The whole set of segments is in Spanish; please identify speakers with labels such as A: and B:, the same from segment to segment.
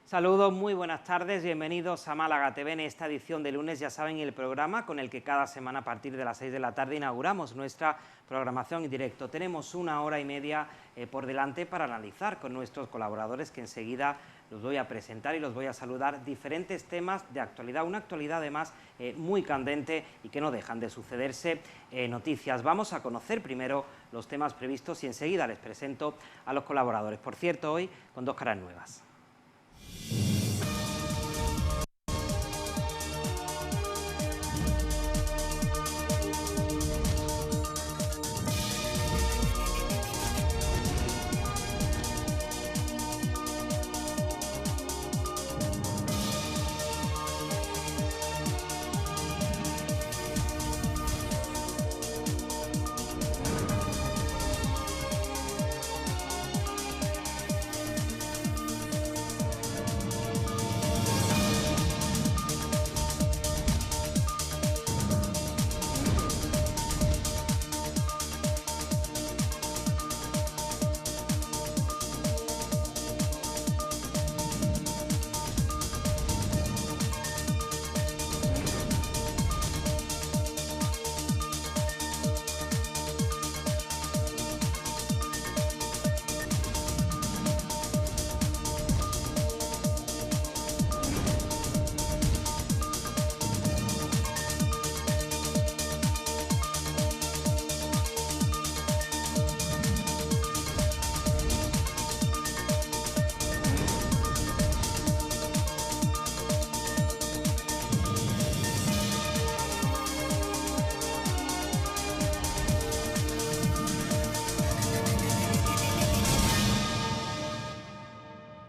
A: Saludos, muy buenas tardes, bienvenidos a Málaga TV en esta edición de lunes, ya saben, el programa con el que cada semana a partir de las 6 de la tarde inauguramos nuestra programación en directo. Tenemos una hora y media por delante para analizar con nuestros colaboradores, que enseguida los voy a presentar y los voy a saludar, diferentes temas de actualidad, una actualidad además muy candente y que no dejan de sucederse noticias. Vamos a conocer primero los temas previstos y enseguida les presento a los colaboradores. Por cierto, hoy con dos caras nuevas.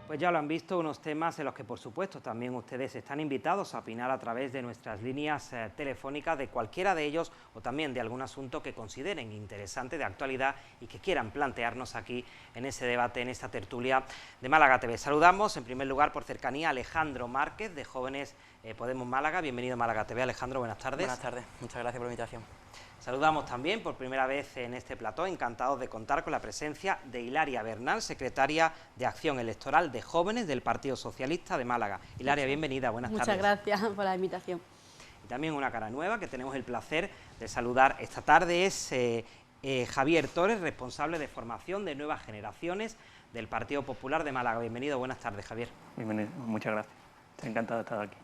A: Pues ya lo han visto, unos temas en los que por supuesto también ustedes están invitados a opinar a través de nuestras líneas telefónicas de cualquiera de ellos o también de algún asunto que consideren interesante, de actualidad y que quieran plantearnos aquí en ese debate, en esta tertulia de Málaga TV. Saludamos en primer lugar por cercanía a Alejandro Márquez de Jóvenes Podemos Málaga. Bienvenido a Málaga TV, Alejandro, buenas tardes.
B: Buenas tardes, muchas gracias por la invitación.
A: Saludamos también por primera vez en este plató, encantados de contar con la presencia de Hilaria Bernal, secretaria de Acción Electoral de Jóvenes del Partido Socialista de Málaga. Hilaria, bienvenida, buenas tardes.
C: Muchas gracias por la invitación.
A: Y también una cara nueva que tenemos el placer de saludar esta tarde es Javier Torres, responsable de formación de nuevas generaciones del Partido Popular de Málaga. Bienvenido, buenas tardes, Javier.
D: Bienvenido, muchas gracias. Estoy encantado de estar aquí.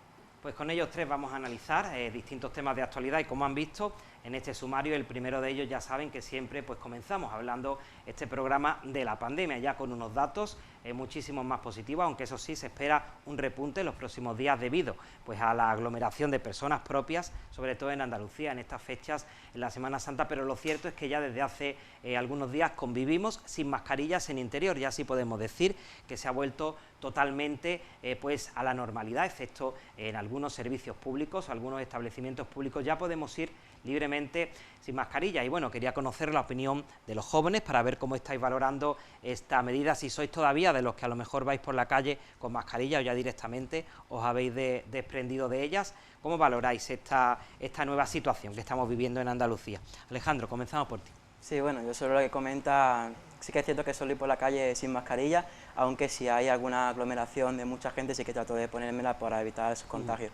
A: Pues con ellos tres vamos a analizar distintos temas de actualidad y, como han visto en este sumario, el primero de ellos, ya saben que siempre pues comenzamos hablando este programa de la pandemia, ya con unos datos muchísimo más positivos, aunque eso sí se espera un repunte en los próximos días debido pues a la aglomeración de personas propias, sobre todo en Andalucía, en estas fechas, en la Semana Santa, pero lo cierto es que ya desde hace algunos días convivimos sin mascarillas en interior, ya sí podemos decir que se ha vuelto totalmente pues a la normalidad, excepto en algunos servicios públicos, algunos establecimientos públicos, ya podemos ir libremente sin mascarilla. Y bueno, quería conocer la opinión de los jóvenes para ver cómo estáis valorando esta medida, si sois todavía de los que a lo mejor vais por la calle con mascarilla o ya directamente os habéis desprendido de ellas. ¿Cómo valoráis esta nueva situación que estamos viviendo en Andalucía? Alejandro, comenzamos por ti.
B: Sí, bueno, yo sobre lo que comenta, sí que es cierto que suelo ir por la calle sin mascarilla, aunque si hay alguna aglomeración de mucha gente sí que trato de ponérmela para evitar esos contagios.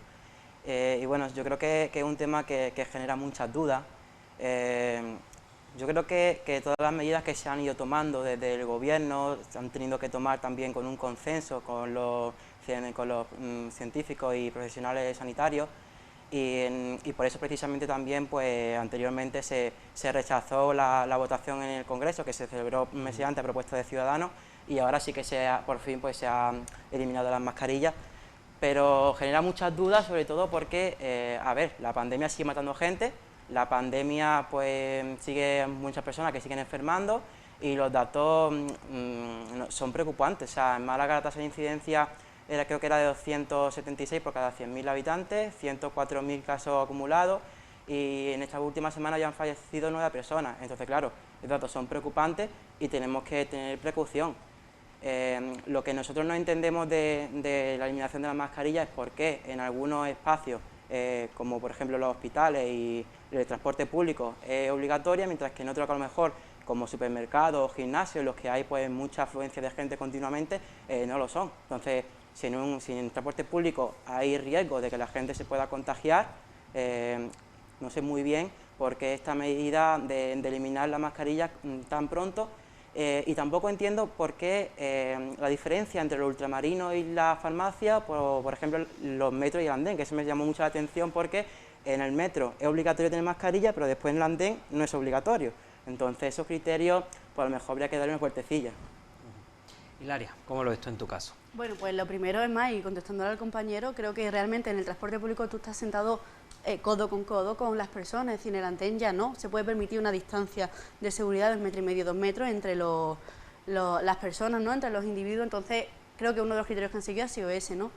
B: Y bueno, yo creo que es un tema que genera muchas dudas. Yo creo que todas las medidas que se han ido tomando desde el gobierno se han tenido que tomar también con un consenso con los científicos y profesionales sanitarios, y por eso precisamente también pues anteriormente se rechazó la votación en el Congreso, que se celebró meses antes a propuesta de Ciudadanos, y ahora sí que por fin pues se han eliminado las mascarillas. Pero genera muchas dudas, sobre todo porque, a ver, la pandemia sigue matando gente, la pandemia pues sigue muchas personas que siguen enfermando y los datos son preocupantes. O sea, en Málaga la tasa de incidencia creo que era de 276 por cada 100.000 habitantes, 104.000 casos acumulados, y en esta última semana ya han fallecido 9 personas. Entonces, claro, los datos son preocupantes y tenemos que tener precaución. Lo que nosotros no entendemos de la eliminación de las mascarillas es por qué en algunos espacios, como por ejemplo los hospitales y el transporte público, es obligatoria, mientras que en otros que a lo mejor, como supermercados o gimnasios, en los que hay pues mucha afluencia de gente continuamente, no lo son. Entonces, si en el transporte público hay riesgo de que la gente se pueda contagiar, no sé muy bien por qué esta medida de eliminar la mascarilla tan pronto, y tampoco entiendo por qué la diferencia entre los ultramarinos y la farmacia, por ejemplo, los metros y el andén, que eso me llamó mucho la atención porque en el metro es obligatorio tener mascarilla, pero después en el andén no es obligatorio. Entonces esos criterios, pues a lo mejor habría que darle una puertecilla.
A: Hilaria, ¿cómo lo ves tú en tu caso?
C: Bueno, pues lo primero es más, y contestándole al compañero, creo que realmente en el transporte público tú estás sentado codo con las personas, es decir, en el andén ya no, se puede permitir una distancia de seguridad de 1,5 metros, 2 metros entre las personas, ¿no?, entre los individuos. Entonces creo que uno de los criterios que han seguido ha sido ese, ¿no?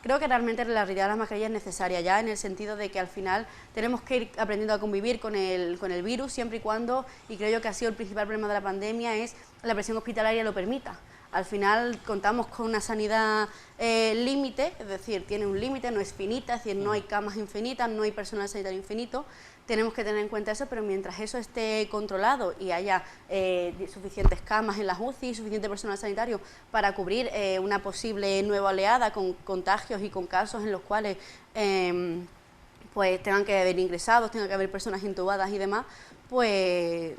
C: Creo que realmente la realidad de las mascarillas es necesaria ya, en el sentido de que al final tenemos que ir aprendiendo a convivir con el virus, siempre y cuando, y creo yo que ha sido el principal problema de la pandemia, es la presión hospitalaria lo permita. Al final contamos con una sanidad límite, es decir, tiene un límite, no es finita, es decir, no hay camas infinitas, no hay personal sanitario infinito, tenemos que tener en cuenta eso, pero mientras eso esté controlado y haya suficientes camas en las UCI, suficiente personal sanitario para cubrir una posible nueva oleada con contagios y con casos en los cuales pues tengan que haber ingresados, tengan que haber personas intubadas y demás, pues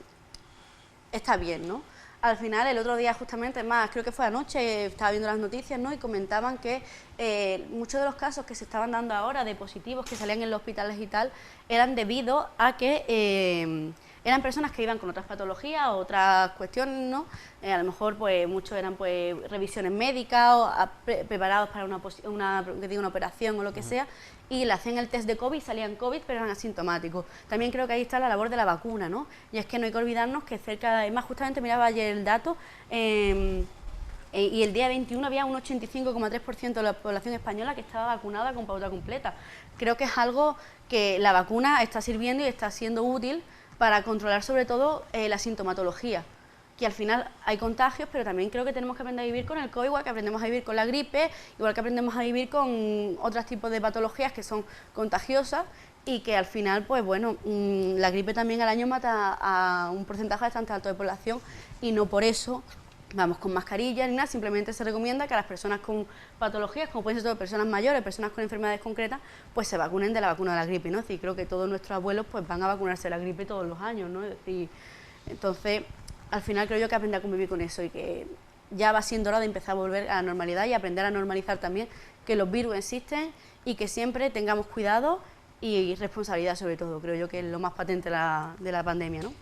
C: está bien, ¿no? Al final, el otro día justamente, más creo que fue anoche, estaba viendo las noticias, ¿no?, y comentaban que muchos de los casos que se estaban dando ahora de positivos que salían en los hospitales y tal, eran debido a que eran personas que iban con otras patologías o otras cuestiones, ¿no? A lo mejor pues muchos eran pues revisiones médicas o preparados para una operación o lo que sea, y le hacían el test de COVID, salían COVID, pero eran asintomáticos. También creo que ahí está la labor de la vacuna, ¿no? Y es que no hay que olvidarnos que más justamente miraba ayer el dato, y el día 21 había un 85,3% de la población española que estaba vacunada con pauta completa. Creo que es algo que la vacuna está sirviendo y está siendo útil para controlar sobre todo la sintomatología, que al final hay contagios, pero también creo que tenemos que aprender a vivir con el COVID, igual que aprendemos a vivir con la gripe, igual que aprendemos a vivir con otros tipos de patologías que son contagiosas y que al final, pues bueno, la gripe también al año mata a un porcentaje bastante alto de población y no por eso vamos con mascarilla ni nada, simplemente se recomienda que a las personas con patologías, como pueden ser todo personas mayores, personas con enfermedades concretas, pues se vacunen de la vacuna de la gripe, ¿no? Es decir, creo que todos nuestros abuelos pues van a vacunarse de la gripe todos los años, ¿no? Es decir, entonces, al final creo yo que aprender a convivir con eso y que ya va siendo hora de empezar a volver a la normalidad y aprender a normalizar también que los virus existen y que siempre tengamos cuidado y responsabilidad sobre todo, creo yo que es lo más patente de la pandemia, ¿no?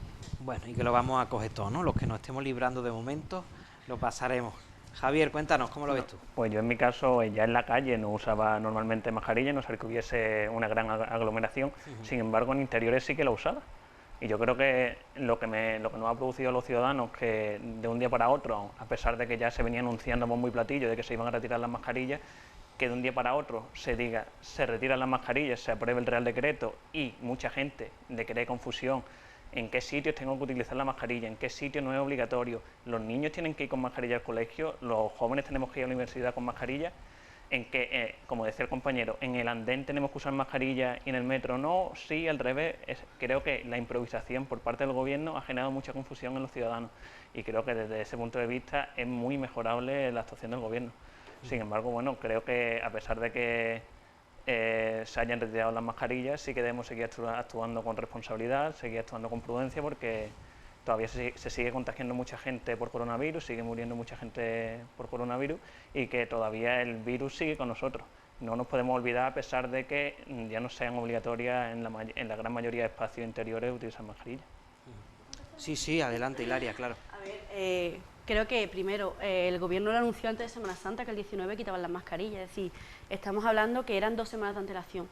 A: Bueno, y que lo vamos a coger todos, ¿no? Los que nos estemos librando de momento, lo pasaremos. Javier, cuéntanos, ¿cómo lo ves tú?
D: Pues yo en mi caso, ya en la calle no usaba normalmente mascarilla, no ser que hubiese una gran aglomeración, sin embargo en interiores sí que la usaba. Y yo creo que lo que nos ha producido a los ciudadanos, que de un día para otro, a pesar de que ya se venía anunciando bombo y platillo de que se iban a retirar las mascarillas, que de un día para otro se diga, se retiran las mascarillas, se apruebe el Real Decreto y mucha gente le cree confusión en qué sitios tengo que utilizar la mascarilla, en qué sitio no es obligatorio, los niños tienen que ir con mascarilla al colegio, los jóvenes tenemos que ir a la universidad con mascarilla, en que, como decía el compañero, en el andén tenemos que usar mascarilla y en el metro no, sí, al revés. Creo que la improvisación por parte del gobierno ha generado mucha confusión en los ciudadanos y creo que desde ese punto de vista es muy mejorable la actuación del gobierno. Sin embargo, bueno, creo que a pesar de que se hayan retirado las mascarillas, sí que debemos seguir actuando con responsabilidad, seguir actuando con prudencia, porque todavía se sigue contagiando mucha gente por coronavirus, sigue muriendo mucha gente por coronavirus y que todavía el virus sigue con nosotros. No nos podemos olvidar, a pesar de que ya no sean obligatorias en la gran mayoría de espacios interiores utilizar mascarillas.
A: Sí, sí, adelante, Hilaria, claro.
C: A ver, creo que primero el gobierno lo anunció antes de Semana Santa que el 19 quitaban las mascarillas, es decir, estamos hablando que eran 2 semanas de antelación.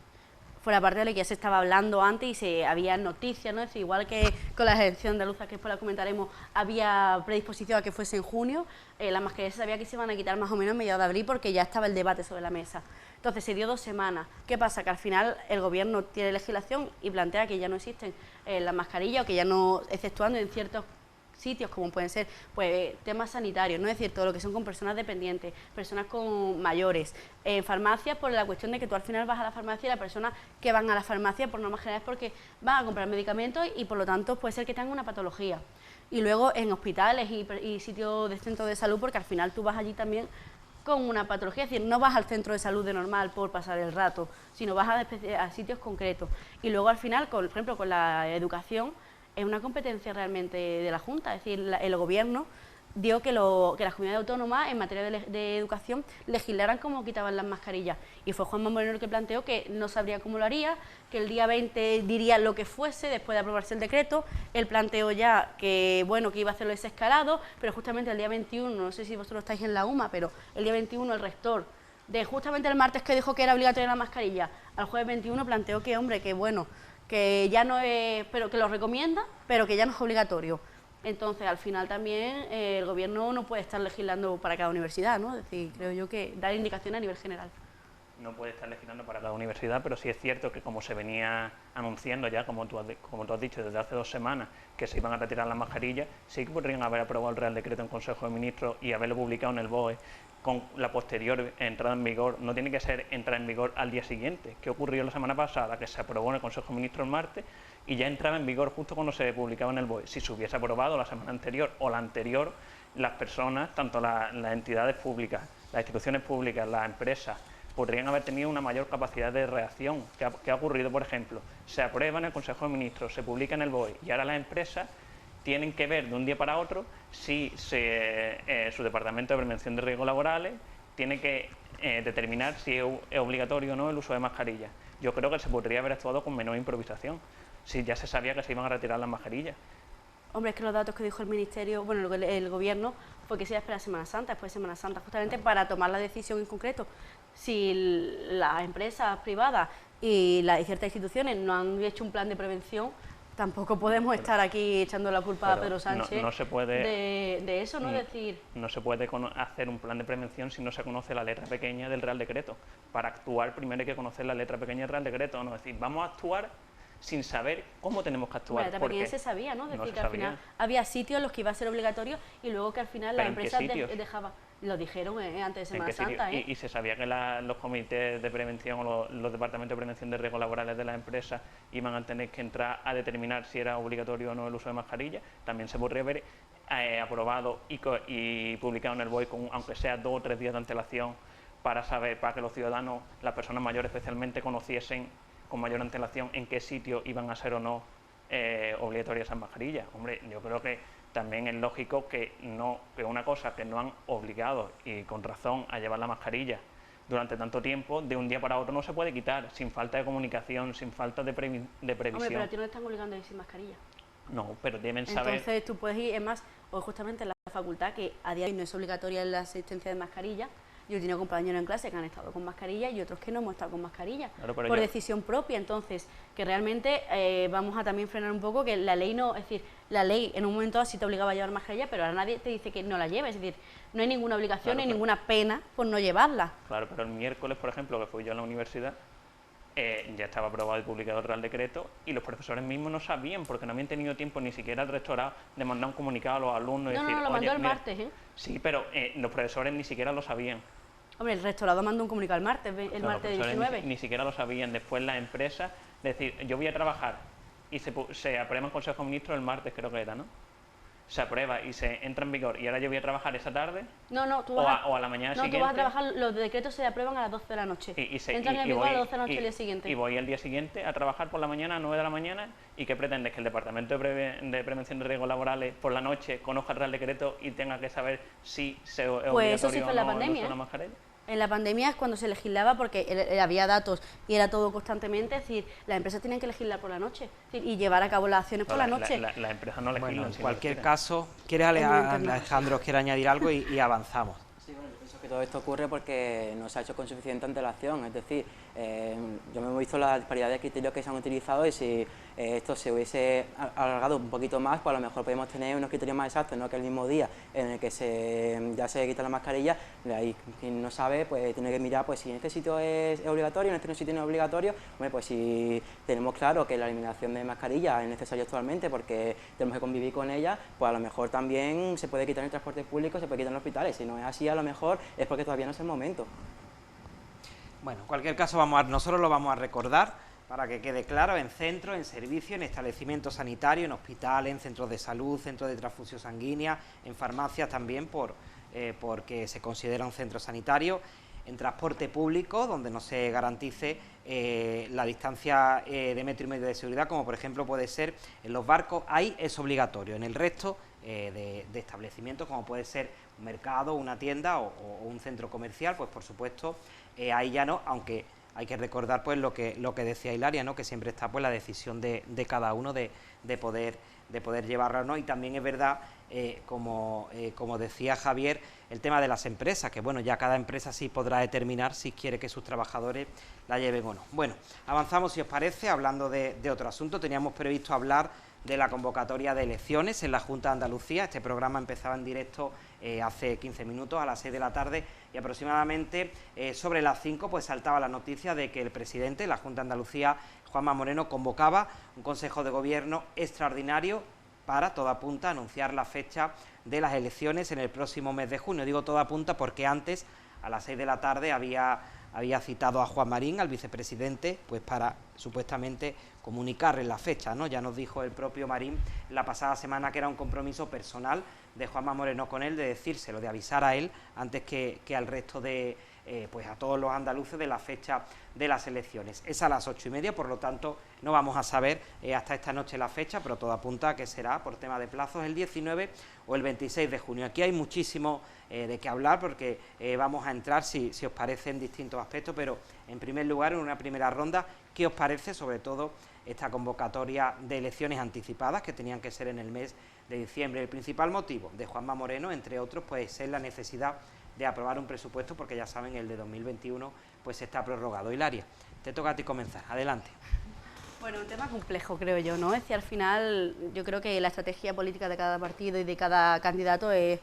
C: Fuera parte de lo que ya se estaba hablando antes y había noticias, ¿no? Es decir, igual que con la elección andaluza, que después la comentaremos, había predisposición a que fuese en junio, las mascarillas se sabía que se iban a quitar más o menos en mediados de abril porque ya estaba el debate sobre la mesa. Entonces se dio 2 semanas. ¿Qué pasa? Que al final el gobierno tiene legislación y plantea que ya no existen las mascarillas o que ya no, exceptuando en ciertos sitios como pueden ser pues temas sanitarios, ¿no? Es decir, todo lo que son con personas dependientes, personas con mayores, en farmacias por la cuestión de que tú al final vas a la farmacia y las personas que van a la farmacia por normas generales porque van a comprar medicamentos y por lo tanto puede ser que tengan una patología. Y luego en hospitales y sitios de centros de salud porque al final tú vas allí también con una patología, es decir, no vas al centro de salud de normal por pasar el rato, sino vas a sitios concretos. Y luego al final, por ejemplo, con la educación, es una competencia realmente de la Junta, es decir, el Gobierno dio que las comunidades autónomas en materia de educación legislaran cómo quitaban las mascarillas. Y fue Juanma Moreno el que planteó que no sabría cómo lo haría, que el día 20 diría lo que fuese después de aprobarse el decreto. Él planteó ya que, bueno, que iba a hacerlo ese escalado, pero justamente el día 21, no sé si vosotros estáis en la UMA, pero el día 21 el rector, de justamente el martes que dijo que era obligatoria la mascarilla, al jueves 21 planteó que, hombre, que bueno, que ya no es, pero que lo recomienda, pero que ya no es obligatorio. Entonces, al final también el Gobierno no puede estar legislando para cada universidad, ¿no? Es decir, creo yo que dar indicaciones a nivel general.
D: No puede estar legislando para cada universidad, pero sí es cierto que como se venía anunciando ya, como tú has dicho, desde hace 2 semanas, que se iban a retirar las mascarillas, sí que podrían haber aprobado el Real Decreto en Consejo de Ministros y haberlo publicado en el BOE con la posterior entrada en vigor. No tiene que ser entrar en vigor al día siguiente. ¿Qué ocurrió la semana pasada? Que se aprobó en el Consejo de Ministros el martes y ya entraba en vigor justo cuando se publicaba en el BOE. Si se hubiese aprobado la semana anterior o la anterior, las personas, tanto las entidades públicas, las instituciones públicas, las empresas, podrían haber tenido una mayor capacidad de reacción. ¿Qué ha ocurrido, por ejemplo? Se aprueba en el Consejo de Ministros, se publica en el BOE y ahora las empresas tienen que ver de un día para otro si su Departamento de Prevención de Riesgos Laborales tiene que determinar si es obligatorio o no el uso de mascarillas. Yo creo que se podría haber actuado con menor improvisación, si ya se sabía que se iban a retirar las mascarillas.
C: Hombre, es que los datos que dijo el Ministerio, bueno, el Gobierno, fue que se iba a esperar Semana Santa, después de Semana Santa, justamente para tomar la decisión en concreto. Si las empresas privadas y ciertas instituciones no han hecho un plan de prevención, tampoco podemos estar aquí echando la culpa a Pedro Sánchez
D: no se puede,
C: de eso, ¿no?
D: No se puede hacer un plan de prevención si no se conoce la letra pequeña del Real Decreto. Para actuar primero hay que conocer la letra pequeña del Real Decreto, no es decir, vamos a actuar sin saber cómo tenemos que actuar.
C: La letra pequeña se sabía, ¿no? Decir, que al final había sitios en los que iba a ser obligatorio y luego que al final la empresa dejaba. Lo dijeron antes de Semana Santa,
D: y se sabía que los comités de prevención o los departamentos de prevención de riesgos laborales de las empresas iban a tener que entrar a determinar si era obligatorio o no el uso de mascarilla. También se podría haber aprobado y publicado en el BOE, aunque sea 2 o 3 días de antelación, para que los ciudadanos, las personas mayores especialmente, conociesen con mayor antelación en qué sitio iban a ser o no obligatorias esas mascarillas. Hombre, yo creo que también es lógico que una cosa que no han obligado, y con razón, a llevar la mascarilla durante tanto tiempo, de un día para otro no se puede quitar, sin falta de comunicación, sin falta de previsión.
C: Hombre, pero a ti no te están obligando a ir sin mascarilla.
D: No, pero deben saber.
C: Entonces tú puedes ir, es más, o justamente en la facultad, que a día de hoy no es obligatoria la asistencia de mascarilla. Yo he tenido compañeros en clase que han estado con mascarilla y otros que no hemos estado con mascarilla, claro, por decisión propia. Entonces, que realmente vamos a también frenar un poco que la ley no, es decir, la ley en un momento así te obligaba a llevar mascarilla, pero ahora nadie te dice que no la lleves, es decir, no hay ninguna obligación ni ninguna pena por no llevarla.
D: Claro, pero el miércoles, por ejemplo, que fui yo a la universidad, ya estaba aprobado y publicado el Real Decreto y los profesores mismos no sabían, porque no habían tenido tiempo ni siquiera el rectorado de mandar un comunicado a los alumnos y decir,
C: lo mandó el martes, ¿eh?
D: Sí, pero los profesores ni siquiera lo sabían.
C: Hombre, el rectorado mandó un comunicado el martes, martes 19.
D: Ni siquiera lo sabían. Después las empresas, decir, yo voy a trabajar y se aprueba en Consejo de Ministros el martes, creo que era, ¿no? Se aprueba y se entra en vigor y ahora yo voy a trabajar esa tarde o a la mañana siguiente.
C: No, tú vas a trabajar, los decretos se aprueban a las 12 de la noche. Entran en vigor a las 12 de la noche el día siguiente.
D: Y voy el día siguiente a trabajar por la mañana a 9 de la mañana. ¿Y qué pretendes? ¿Que el Departamento de Prevención de Riesgos Laborales por la noche conozca el Real Decreto y tenga que saber si es obligatorio
C: pues eso sí fue
D: o
C: la
D: no
C: pandemia,
D: el uso de la mascarilla?
C: En la pandemia es cuando se legislaba porque había datos y era todo constantemente, es decir, las empresas tenían que legislar por la noche y llevar a cabo las acciones por la noche.
D: Las empresas no legislan.
A: Bueno, en cualquier caso, ¿quieres, Alejandro, quiere añadir algo y avanzamos?
B: Sí, bueno, yo pienso que todo esto ocurre porque no se ha hecho con suficiente antelación, es decir, yo me he visto la disparidad de criterios que se han utilizado y si esto se hubiese alargado un poquito más, pues a lo mejor podemos tener unos criterios más exactos, no que el mismo día en el que ya se quita la mascarilla, de ahí quien no sabe, pues tiene que mirar pues si en este sitio es obligatorio, en este sitio no es obligatorio. Hombre, pues si tenemos claro que la eliminación de mascarillas es necesaria actualmente porque tenemos que convivir con ella, pues a lo mejor también se puede quitar en el transporte público, se puede quitar en los hospitales. Si no es así, a lo mejor es porque todavía no es el momento.
A: Bueno, en cualquier caso nosotros lo vamos a recordar para que quede claro: en centros, en servicios, en establecimientos sanitarios, en hospitales, en centros de salud, centros de transfusión sanguínea, en farmacias también, por porque se considera un centro sanitario, en transporte público, donde no se garantice la distancia de metro y medio de seguridad, como por ejemplo puede ser en los barcos, ahí es obligatorio. En el resto de establecimientos, como puede ser un mercado, una tienda o un centro comercial, pues por supuesto ahí ya no, aunque hay que recordar pues lo que decía Hilaria, ¿no?, que siempre está pues la decisión de cada uno de poder llevarlo, ¿no? Y también es verdad, como decía Javier, el tema de las empresas, que bueno, ya cada empresa sí podrá determinar si quiere que sus trabajadores la lleven o no. Bueno, avanzamos, si os parece, hablando de otro asunto. Teníamos previsto hablar de la convocatoria de elecciones en la Junta de Andalucía. Este programa empezaba en directo hace 15 minutos, a las 6 de la tarde, y aproximadamente sobre las 5 pues saltaba la noticia de que el presidente de la Junta de Andalucía, Juanma Moreno, convocaba un Consejo de Gobierno extraordinario para, todo apunta, anunciar la fecha de las elecciones en el próximo mes de junio. Digo todo apunta porque antes, a las 6 de la tarde, había citado a Juan Marín, al vicepresidente, pues para supuestamente comunicarle la fecha, ¿no? Ya nos dijo el propio Marín la pasada semana que era un compromiso personal de Juanma Moreno con él, de decírselo, de avisar a él antes que al resto de, pues a todos los andaluces, de la fecha de las elecciones. Es a las 8:30, por lo tanto no vamos a saber hasta esta noche la fecha, pero todo apunta a que será, por tema de plazos, el 19 o el 26 de junio. Aquí hay muchísimo de qué hablar, porque vamos a entrar, si os parece, en distintos aspectos, pero en primer lugar, en una primera ronda, ¿qué os parece sobre todo esta convocatoria de elecciones anticipadas que tenían que ser en el mes de diciembre? El principal motivo de Juanma Moreno, entre otros, pues es la necesidad de aprobar un presupuesto, porque ya saben, el de 2021 pues está prorrogado. Hilaria, te toca a ti comenzar, adelante.
C: Bueno, un tema complejo, creo yo, ¿no? Es que al final yo creo que la estrategia política de cada partido y de cada candidato es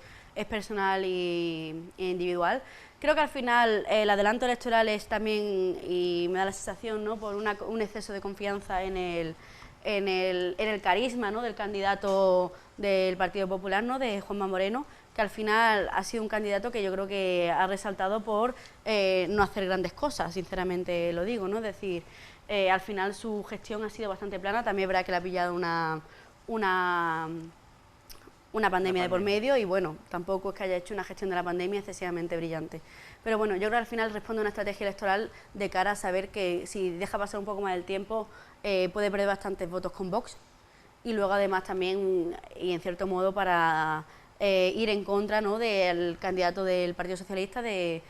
C: personal e individual. Creo que al final el adelanto electoral es también, y me da la sensación, ¿no?, por un exceso de confianza en el carisma, ¿no?, del candidato del Partido Popular, ¿no?, de Juanma Moreno, que al final ha sido un candidato que yo creo que ha resaltado por no hacer grandes cosas, sinceramente lo digo, ¿no? Es decir, al final su gestión ha sido bastante plana. También es verdad que le ha pillado una pandemia de por medio, y bueno, tampoco es que haya hecho una gestión de la pandemia excesivamente brillante. Pero bueno, yo creo que al final responde a una estrategia electoral de cara a saber que si deja pasar un poco más el tiempo puede perder bastantes votos con Vox, y luego además también, y en cierto modo, para ir en contra, ¿no?, del candidato del Partido Socialista, de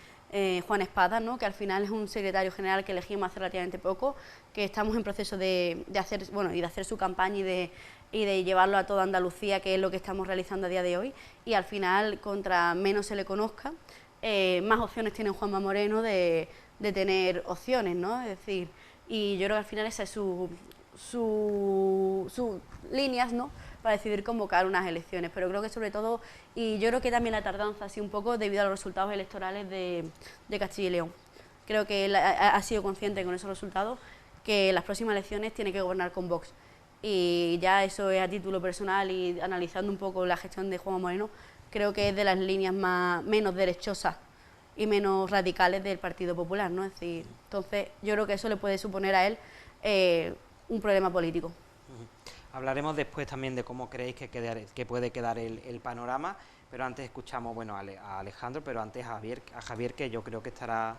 C: Juan Espadas, ¿no?, que al final es un secretario general que elegimos hace relativamente poco, que estamos en proceso de hacer su campaña y de llevarlo a toda Andalucía, que es lo que estamos realizando a día de hoy, y al final, contra menos se le conozca, más opciones tiene Juanma Moreno de tener opciones, ¿no? Es decir, y yo creo que al final esa es sus líneas, ¿no?, para decidir convocar unas elecciones. Pero creo que sobre todo, y yo creo que también la tardanza ha sido un poco debido a los resultados electorales de Castilla y León. Creo que él ha sido consciente con esos resultados que las próximas elecciones tiene que gobernar con Vox. Y ya eso es a título personal, y analizando un poco la gestión de Juanma Moreno, creo que es de las líneas menos derechosas y menos radicales del Partido Popular, ¿no? Es decir, entonces yo creo que eso le puede suponer a él un problema político.
A: Hablaremos después también de cómo creéis que puede quedar el panorama, pero antes escuchamos, bueno, a Alejandro, pero antes a Javier, que yo creo que estará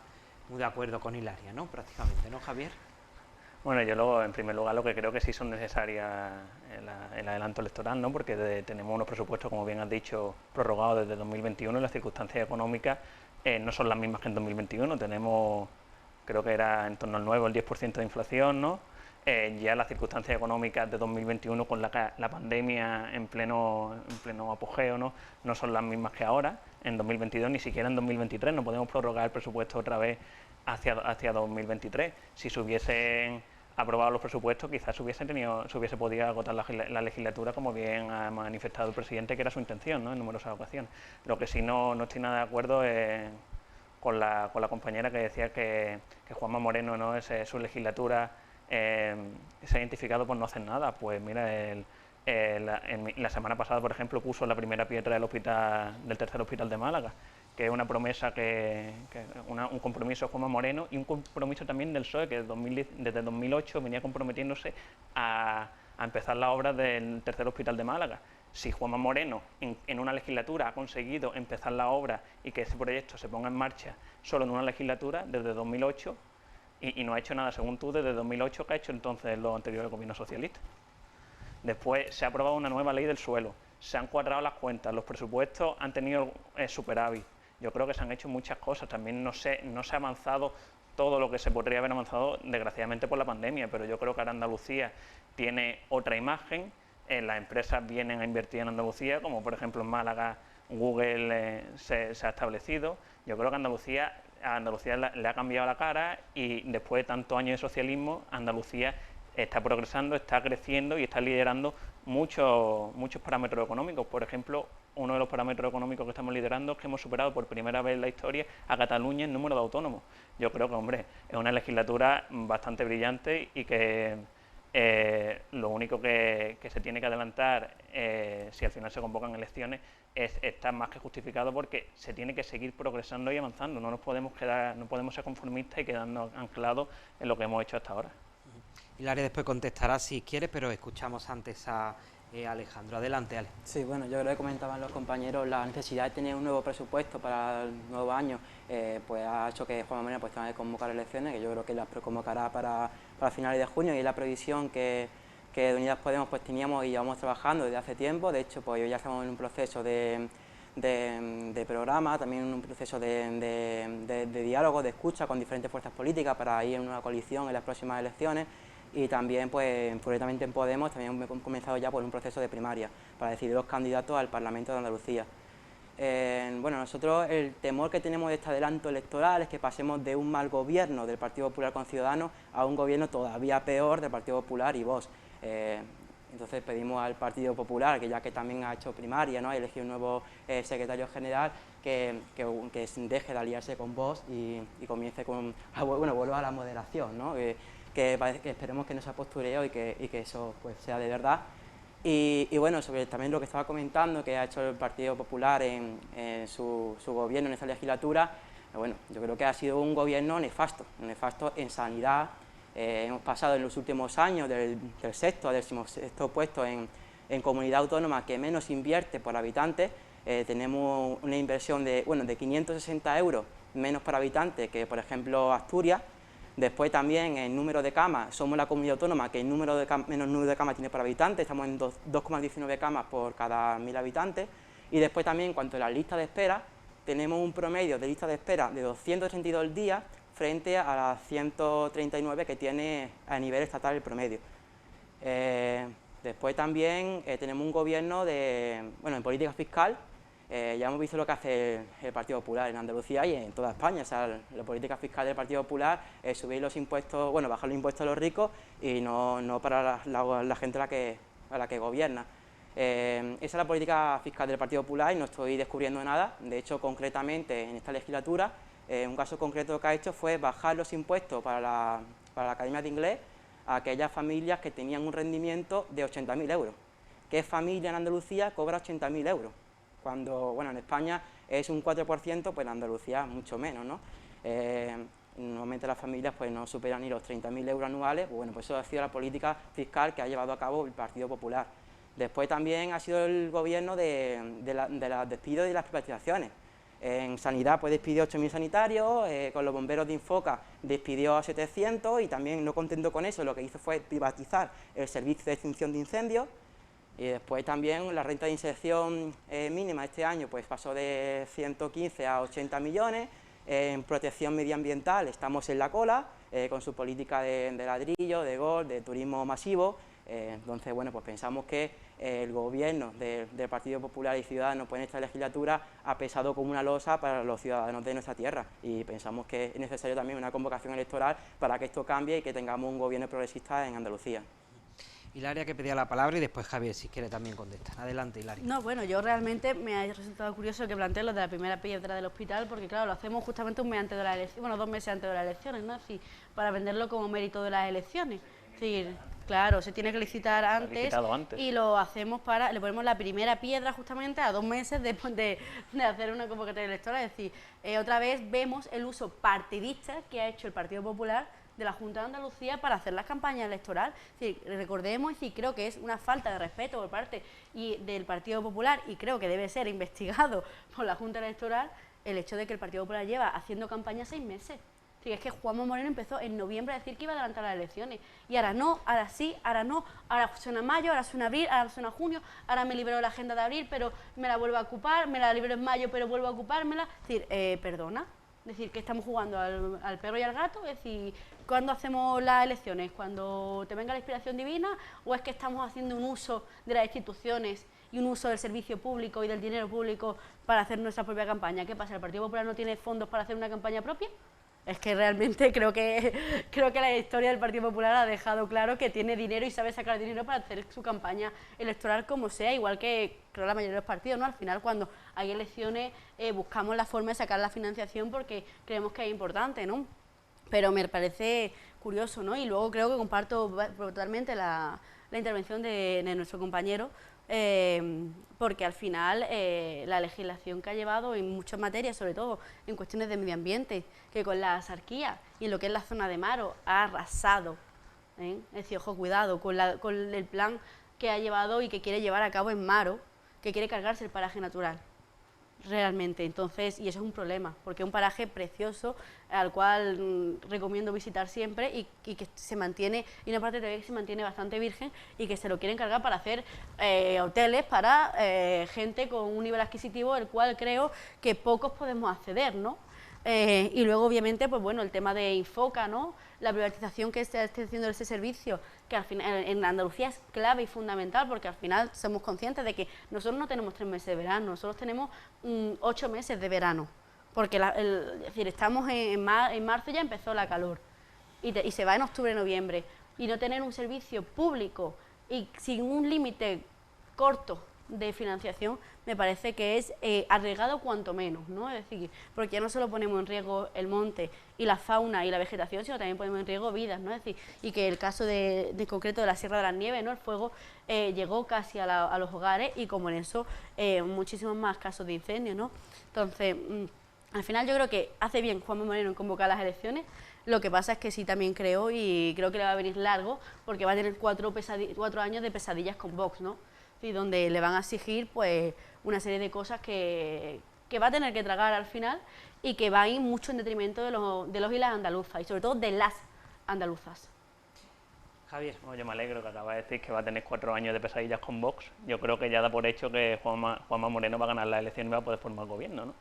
A: muy de acuerdo con Hilaria, ¿no?, prácticamente, ¿no, Javier?
D: Bueno, yo luego, en primer lugar, lo que creo que sí son necesarias el adelanto electoral, ¿no?, porque tenemos unos presupuestos, como bien has dicho, prorrogados desde 2021, y las circunstancias económicas no son las mismas que en 2021. Tenemos, creo que era en torno al 9 o el 10% de inflación, ¿no? Ya las circunstancias económicas de 2021, con la pandemia en pleno apogeo, no son las mismas que ahora, en 2022, ni siquiera en 2023. No podemos prorrogar el presupuesto otra vez hacia 2023. Si se hubiesen aprobado los presupuestos, quizás se hubiese podido agotar la legislatura, como bien ha manifestado el presidente, que era su intención, ¿no?, en numerosas ocasiones. Lo que sí no estoy nada de acuerdo es con la compañera que decía que Juanma Moreno, ¿no?, su legislatura se ha identificado por no hacer nada. Pues mira, la semana pasada, por ejemplo, puso la primera piedra del tercer hospital de Málaga, que es una promesa, un compromiso de Juanma Moreno, y un compromiso también del PSOE, que desde 2008 venía comprometiéndose a empezar la obra del tercer hospital de Málaga. Si Juanma Moreno en una legislatura ha conseguido empezar la obra y que ese proyecto se ponga en marcha solo en una legislatura, desde 2008, y no ha hecho nada, según tú, desde 2008, que ha hecho entonces los anteriores gobiernos socialistas. Después se ha aprobado una nueva ley del suelo, se han cuadrado las cuentas, los presupuestos han tenido superávit. Yo creo que se han hecho muchas cosas, también no se ha avanzado todo lo que se podría haber avanzado, desgraciadamente por la pandemia, pero yo creo que ahora Andalucía tiene otra imagen, las empresas vienen a invertir en Andalucía, como por ejemplo en Málaga Google se ha establecido. Yo creo que a Andalucía le ha cambiado la cara, y después de tantos años de socialismo, Andalucía está progresando, está creciendo y está liderando muchos parámetros económicos. Por ejemplo, uno de los parámetros económicos que estamos liderando es que hemos superado por primera vez en la historia a Cataluña en número de autónomos. Yo creo que, hombre, es una legislatura bastante brillante, y que lo único que se tiene que adelantar, si al final se convocan elecciones, está más que justificado, porque se tiene que seguir progresando y avanzando. No podemos ser conformistas y quedarnos anclados en lo que hemos hecho hasta ahora.
A: Hilaria después contestará si quiere, pero escuchamos antes a Alejandro. Adelante, Ale.
B: Sí, bueno, yo creo que comentaban los compañeros, la necesidad de tener un nuevo presupuesto para el nuevo año, pues ha hecho que Juanma Moreno pues tenga que convocar elecciones, que yo creo que las convocará para finales de junio, y es la previsión que de Unidas Podemos pues teníamos y llevamos trabajando desde hace tiempo. De hecho, pues ya estamos en un proceso de programa, también en un proceso de diálogo, de escucha con diferentes fuerzas políticas para ir en una coalición en las próximas elecciones. Y también, pues, concretamente en Podemos, también hemos comenzado ya por un proceso de primaria para decidir los candidatos al Parlamento de Andalucía. Bueno, nosotros el temor que tenemos de este adelanto electoral es que pasemos de un mal gobierno del Partido Popular con Ciudadanos a un gobierno todavía peor del Partido Popular y Vox. Entonces pedimos al Partido Popular, que ya que también ha hecho primaria, ¿no?, ha elegido un nuevo secretario general, que deje de aliarse con Vox y comience vuelva a la moderación, ¿no? Que esperemos que no sea postureo y que eso pues sea de verdad. Y bueno, sobre también lo que estaba comentando, que ha hecho el Partido Popular en su gobierno en esta legislatura, bueno, yo creo que ha sido un gobierno nefasto en sanidad. Hemos pasado en los últimos años del sexto al 16º puesto en comunidad autónoma que menos invierte por habitante. Tenemos una inversión de 560 euros menos por habitante que, por ejemplo, Asturias. Después también en número de camas, somos la comunidad autónoma que menos número de camas tiene por habitante, estamos en 2,19 camas por cada 1000 habitantes. Y después también, en cuanto a la lista de espera, tenemos un promedio de lista de espera de 232 días frente a las 139 que tiene a nivel estatal el promedio. Después también tenemos un gobierno en política fiscal. Ya hemos visto lo que hace el Partido Popular en Andalucía y en toda España. O sea, la política fiscal del Partido Popular es subir los impuestos, bajar los impuestos a los ricos y no para la gente a la que gobierna. Esa es la política fiscal del Partido Popular y no estoy descubriendo nada. De hecho, concretamente en esta legislatura, un caso concreto que ha hecho fue bajar los impuestos para la Academia de Inglés a aquellas familias que tenían un rendimiento de 80.000 euros. ¿Qué familia en Andalucía cobra 80.000 euros? Cuando, en España es un 4%, pues en Andalucía mucho menos, ¿no? Normalmente las familias pues no superan ni los 30.000 euros anuales. Pues eso ha sido la política fiscal que ha llevado a cabo el Partido Popular. Después también ha sido el gobierno de los despidos y las privatizaciones. En sanidad pues despidió 8.000 sanitarios, con los bomberos de Infoca despidió a 700 y también, no contento con eso, lo que hizo fue privatizar el servicio de extinción de incendios. Y después también la renta de inserción mínima este año pues pasó de 115 a 80 millones. En protección medioambiental estamos en la cola, con su política de ladrillo, de gol, de turismo masivo. Entonces, pues pensamos que el gobierno del Partido Popular y Ciudadanos pues en esta legislatura ha pesado como una losa para los ciudadanos de nuestra tierra y pensamos que es necesario también una convocación electoral para que esto cambie y que tengamos un gobierno progresista en Andalucía.
A: Hilaria, que pedía la palabra, y después Javier, si quiere también contestar. Adelante, Hilaria.
C: No, yo realmente me ha resultado curioso que planteen lo de la primera piedra del hospital, porque claro, lo hacemos justamente un mes antes de las elecciones, 2 meses antes de las elecciones, ¿no? Así, para venderlo como mérito de las elecciones. Es decir, Claro, se tiene que licitar antes,
D: antes.
C: y lo hacemos le ponemos la primera piedra justamente a 2 meses después de hacer una convocatoria electoral. Es decir, otra vez vemos el uso partidista que ha hecho el Partido Popular de la Junta de Andalucía para hacer las campañas electorales. Es decir, recordemos, y creo que es una falta de respeto por parte del Partido Popular, y creo que debe ser investigado por la Junta Electoral, el hecho de que el Partido Popular lleva haciendo campaña 6 meses. Sí, es que Juanma Moreno empezó en noviembre a decir que iba a adelantar las elecciones, y ahora no, ahora sí, ahora no, ahora suena mayo, ahora suena abril, ahora suena junio, ahora me libero la agenda de abril, pero me la vuelvo a ocupar, me la libero en mayo, pero vuelvo a ocupármela. Es decir, perdona, es decir, que estamos jugando al perro y al gato. Es decir, ¿cuándo hacemos las elecciones? ¿Cuando te venga la inspiración divina? ¿O es que estamos haciendo un uso de las instituciones y un uso del servicio público y del dinero público para hacer nuestra propia campaña? ¿Qué pasa? ¿El Partido Popular no tiene fondos para hacer una campaña propia? Es que realmente creo que la historia del Partido Popular ha dejado claro que tiene dinero y sabe sacar dinero para hacer su campaña electoral como sea, igual que creo la mayoría de los partidos, ¿no? Al final, cuando hay elecciones, buscamos la forma de sacar la financiación porque creemos que es importante, ¿no? Pero me parece curioso, ¿no? Y luego creo que comparto totalmente la intervención de nuestro compañero, porque al final la legislación que ha llevado en muchas materias, sobre todo en cuestiones de medio ambiente, que con la Axarquía y en lo que es la zona de Maro ha arrasado, ¿eh? Es decir, ojo, cuidado con el plan que ha llevado y que quiere llevar a cabo en Maro, que quiere cargarse el paraje natural. Realmente, entonces, y eso es un problema, porque es un paraje precioso al cual recomiendo visitar siempre, y que se mantiene, y una parte de que se mantiene bastante virgen, y que se lo quieren cargar para hacer hoteles para gente con un nivel adquisitivo el cual creo que pocos podemos acceder, ¿no? Y luego, obviamente, pues bueno, el tema de Infoca, ¿no? La privatización que está haciendo ese servicio, que al final en Andalucía es clave y fundamental, porque al final somos conscientes de que nosotros no tenemos 3 meses de verano, nosotros tenemos 8 meses de verano, porque es decir, estamos en marzo, ya empezó la calor, y se va en octubre, noviembre, y no tener un servicio público y sin un límite corto de financiación, me parece que es arriesgado cuanto menos, ¿no? Es decir, porque ya no solo ponemos en riesgo el monte y la fauna y la vegetación, sino también ponemos en riesgo vidas, ¿no? Es decir, y que el caso de concreto de la Sierra de las Nieves, ¿no? El fuego llegó casi a los hogares, y como en eso muchísimos más casos de incendios, ¿no? Entonces, al final yo creo que hace bien Juanma Moreno en convocar las elecciones. Lo que pasa es que sí, también creo, y creo que le va a venir largo, porque va a tener 4 años de pesadillas con Vox, ¿no? Y donde le van a exigir pues una serie de cosas que va a tener que tragar al final, y que va a ir mucho en detrimento de los y las andaluzas, y sobre todo de las andaluzas.
A: Javier.
D: Yo me alegro que acaba de decir que va a tener 4 años de pesadillas con Vox. Yo creo que ya da por hecho que Juanma Moreno va a ganar las elecciones y va a poder formar gobierno, ¿no?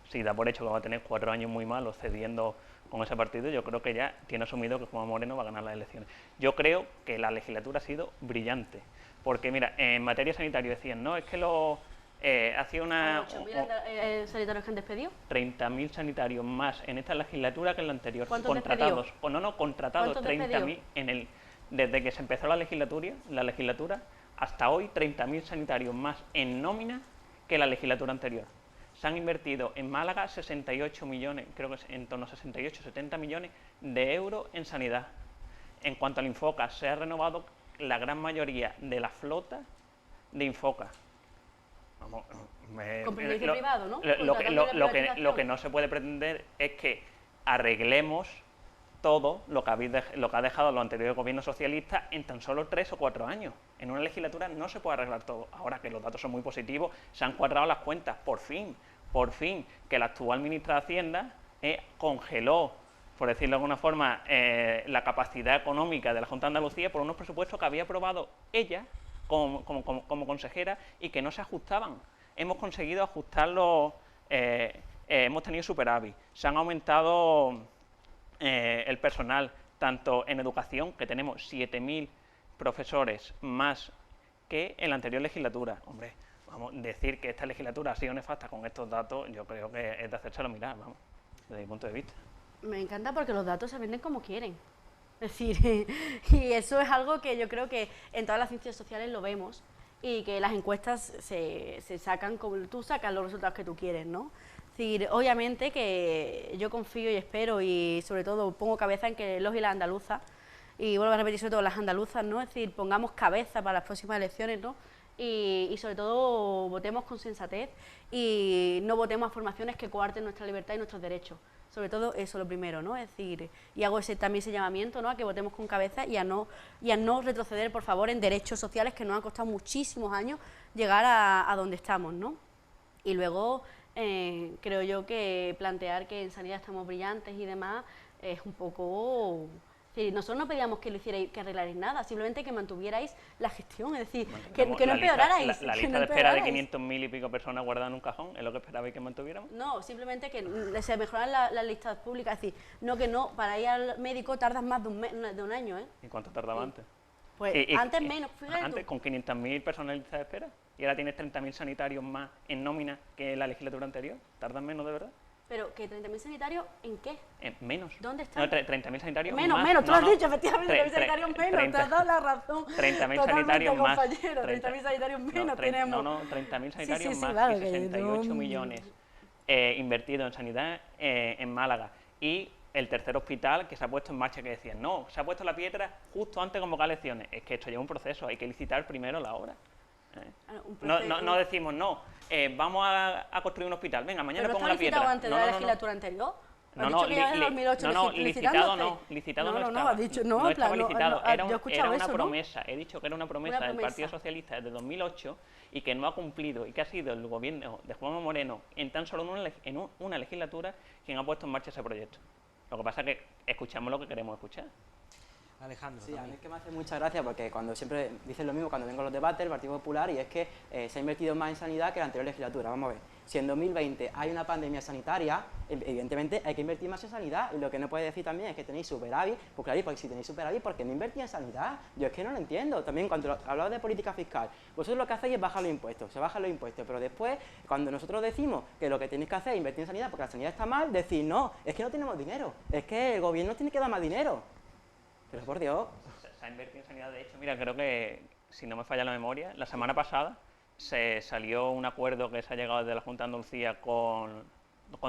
D: Si da por hecho que va a tener 4 años muy malos cediendo con ese partido, yo creo que ya tiene asumido que Juanma Moreno va a ganar las elecciones. Yo creo que la legislatura ha sido brillante, porque mira, en materia sanitaria decían, no, es que hacía una...
C: 8.000 sanitarios que han despedido.
D: 30.000 sanitarios más en esta legislatura que en la anterior.
C: ¿Cuántos
D: contratados?
C: despedidos?
D: Contratados 30.000 desde que se empezó la legislatura hasta hoy, 30.000 sanitarios más en nómina que la legislatura anterior. Se han invertido en Málaga 68 millones, creo que es en torno a 68, 70 millones de euros en sanidad. En cuanto al Infoca, se ha renovado la gran mayoría de la flota de Infoca. Vamos,
C: con beneficio privado, ¿no?
D: Lo que no se puede pretender es que arreglemos todo lo que ha dejado los anteriores gobiernos socialistas en tan solo 3 o 4 años. En una legislatura no se puede arreglar todo. Ahora que los datos son muy positivos, se han cuadrado las cuentas, por fin, que la actual ministra de Hacienda congeló, por decirlo de alguna forma, la capacidad económica de la Junta de Andalucía por unos presupuestos que había aprobado ella como consejera y que no se ajustaban. Hemos conseguido ajustarlos, hemos tenido superávit, se han aumentado el personal, tanto en educación, que tenemos 7.000 profesores más que en la anterior legislatura. Hombre, vamos, decir que esta legislatura ha sido nefasta con estos datos, yo creo que es de hacérselo mirar, vamos, desde mi punto de vista.
C: Me encanta porque los datos se venden como quieren. Es decir, y eso es algo que yo creo que en todas las ciencias sociales lo vemos, y que las encuestas se sacan, como tú sacas los resultados que tú quieres, ¿no? Es decir, obviamente que yo confío y espero, y sobre todo pongo cabeza en que los y las andaluzas y vuelvo a repetir sobre todo las andaluzas, ¿no? Es decir, pongamos cabeza para las próximas elecciones, ¿no? Y sobre todo votemos con sensatez y no votemos a formaciones que coarten nuestra libertad y nuestros derechos. Sobre todo eso lo primero, ¿no? Es decir, y hago también ese llamamiento, ¿no? A que votemos con cabeza y a no retroceder, por favor, en derechos sociales que nos han costado muchísimos años llegar a donde estamos, ¿no? Y luego creo yo que plantear que en sanidad estamos brillantes y demás es un poco... Sí, nosotros no pedíamos que lo hicierais, que arreglarais nada, simplemente que mantuvierais la gestión, es decir, que no empeorarais.
D: La lista de espera de 500.000 y pico personas guardadas en un cajón, ¿es lo que esperabais que mantuviéramos?
C: No, simplemente que se mejoran las listas públicas, es decir, para ir al médico tardas más de un año, ¿eh?
D: ¿Y cuánto tardaba antes?
C: Pues antes menos, fíjate
D: antes, con 500.000 personas en lista de espera, y ahora tienes 30.000 sanitarios más en nómina que en la legislatura anterior, ¿tardan menos de verdad?
C: Pero que 30.000 sanitarios, ¿en qué?
D: Menos.
C: ¿Dónde están?
D: No, 30.000 sanitarios
C: menos,
D: más.
C: Menos, tú lo has dicho, efectivamente, 30.000 sanitarios menos, te has dado la razón.
D: 30.000 sanitarios más.
C: 30.000 sanitarios menos tenemos.
D: No, 30.000 sanitarios más
C: claro,
D: y 68 millones invertidos en sanidad en Málaga. Y el tercer hospital que se ha puesto en marcha, que decían, no, se ha puesto la piedra justo antes de convocar elecciones. Es que esto lleva un proceso, hay que licitar primero la obra. No decimos, vamos a construir un hospital, venga, mañana pongo la piedra.
C: ¿Pero antes de la legislatura anterior?
D: Licitado no,
C: has dicho, no
D: estaba licitado, era una
C: eso,
D: promesa, he dicho que era una promesa del Partido Socialista desde 2008 y que no ha cumplido, y que ha sido el gobierno de Juanma Moreno en tan solo una legislatura quien ha puesto en marcha ese proyecto. Lo que pasa es que escuchamos lo que queremos escuchar.
A: Alejandro.
B: Sí, a mí es que me hace mucha gracia porque cuando siempre dicen lo mismo cuando vengo a los debates del Partido Popular, y es que se ha invertido más en sanidad que la anterior legislatura. Vamos a ver, si en 2020 hay una pandemia sanitaria, evidentemente hay que invertir más en sanidad, y lo que no puede decir también es que tenéis superávit, pues claro, porque si tenéis superávit, ¿por qué no invertís en sanidad? Yo es que no lo entiendo. También cuando hablaba de política fiscal, vosotros lo que hacéis es bajar los impuestos, se bajan los impuestos, pero después, cuando nosotros decimos que lo que tenéis que hacer es invertir en sanidad porque la sanidad está mal, decís, no, es que no tenemos dinero, es que el gobierno tiene que dar más dinero. Pero por Dios...
D: Se ha invertido en sanidad, de hecho, mira, creo que, si no me falla la memoria, la semana pasada se salió un acuerdo que se ha llegado desde la Junta de Andalucía con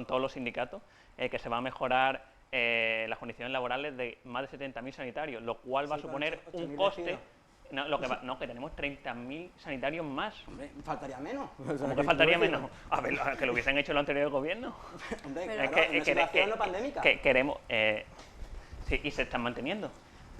D: todos los sindicatos, que se va a mejorar las condiciones laborales de más de 70.000 sanitarios, lo cual va a suponer un coste... que tenemos 30.000 sanitarios más.
B: Hombre, faltaría menos.
D: ¿Cómo que faltaría menos? A ver, que lo hubiesen hecho los anteriores gobiernos.
B: Hombre, claro, en una situación no pandémica.
D: Queremos... sí, y se están manteniendo.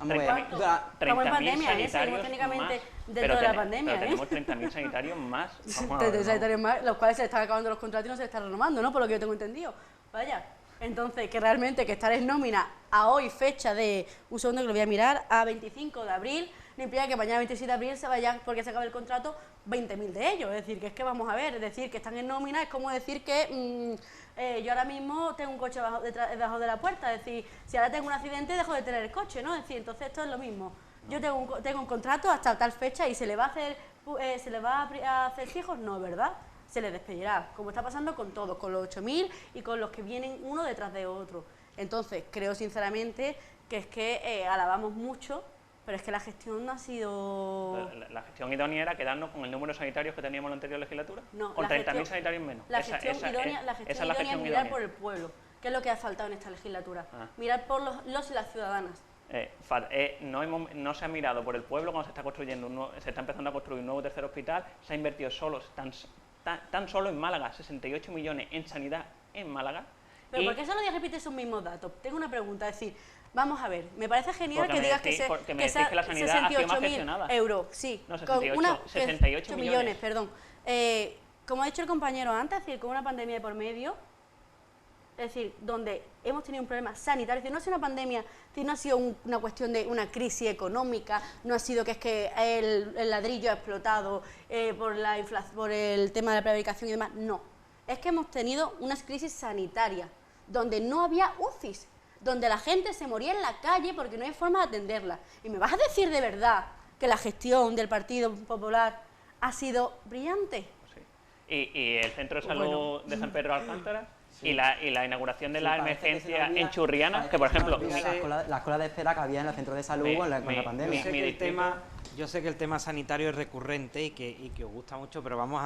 C: Estamos en pandemia, seguimos técnicamente dentro de la pandemia.
D: Pero tenemos 30.000 sanitarios más.
C: 30.000 sanitarios más, los cuales se están acabando los contratos y no se están renovando, ¿no? Por lo que yo tengo entendido. Vaya. Entonces, que realmente que estar en nómina a hoy, fecha de, un segundo que lo voy a mirar, a 25 de abril, no implica que mañana 27 de abril se vayan, porque se acabe el contrato, 20.000 de ellos. Es decir, que es que vamos a ver, es decir, que están en nómina, es como decir que yo ahora mismo tengo un coche debajo de la puerta, es decir, si ahora tengo un accidente dejo de tener el coche, ¿no? Es decir, entonces esto es lo mismo. Yo tengo un contrato hasta tal fecha y se le va a hacer fijos, no, ¿verdad? Se les despedirá, como está pasando con todos, con los 8.000 y con los que vienen uno detrás de otro. Entonces, creo sinceramente que es que alabamos mucho, pero es que la gestión no ha sido...
D: La gestión idónea era quedarnos con el número de sanitarios que teníamos en la anterior legislatura,
C: no,
D: con 30.000 sanitarios menos.
C: La gestión idónea es mirar por el pueblo, que es lo que ha faltado en esta legislatura, mirar por los y las ciudadanas.
D: No se ha mirado por el pueblo cuando se está construyendo se está empezando a construir un nuevo tercer hospital, se ha invertido tan solo en Málaga, 68 millones en sanidad en Málaga.
C: Pero ¿por qué solo repites esos mismos datos? Tengo una pregunta, es decir, vamos a ver, me parece genial que digas que
D: la sanidad ha sido más gestionada.
C: 68.000 euros, sí.
D: No, 68
C: millones, perdón. Como ha dicho el compañero antes, es decir, con una pandemia de por medio, es decir, donde hemos tenido un problema sanitario, es decir, no ha sido una pandemia, es decir, no ha sido una cuestión de una crisis económica, no ha sido que es que el ladrillo ha explotado por el tema de la prevaricación y demás, no. Es que hemos tenido una crisis sanitaria, donde no había UCIs, donde la gente se moría en la calle porque no hay forma de atenderla. ¿Y me vas a decir de verdad que la gestión del Partido Popular ha sido brillante?
D: Sí. Y el Centro de Salud de San Pedro de Alcántara, sí. y la inauguración de la emergencia en Churriana, que por ejemplo...
B: La cola de espera que había en el centro de salud con la pandemia.
A: Yo sé que el tema sanitario es recurrente y que os gusta mucho, pero vamos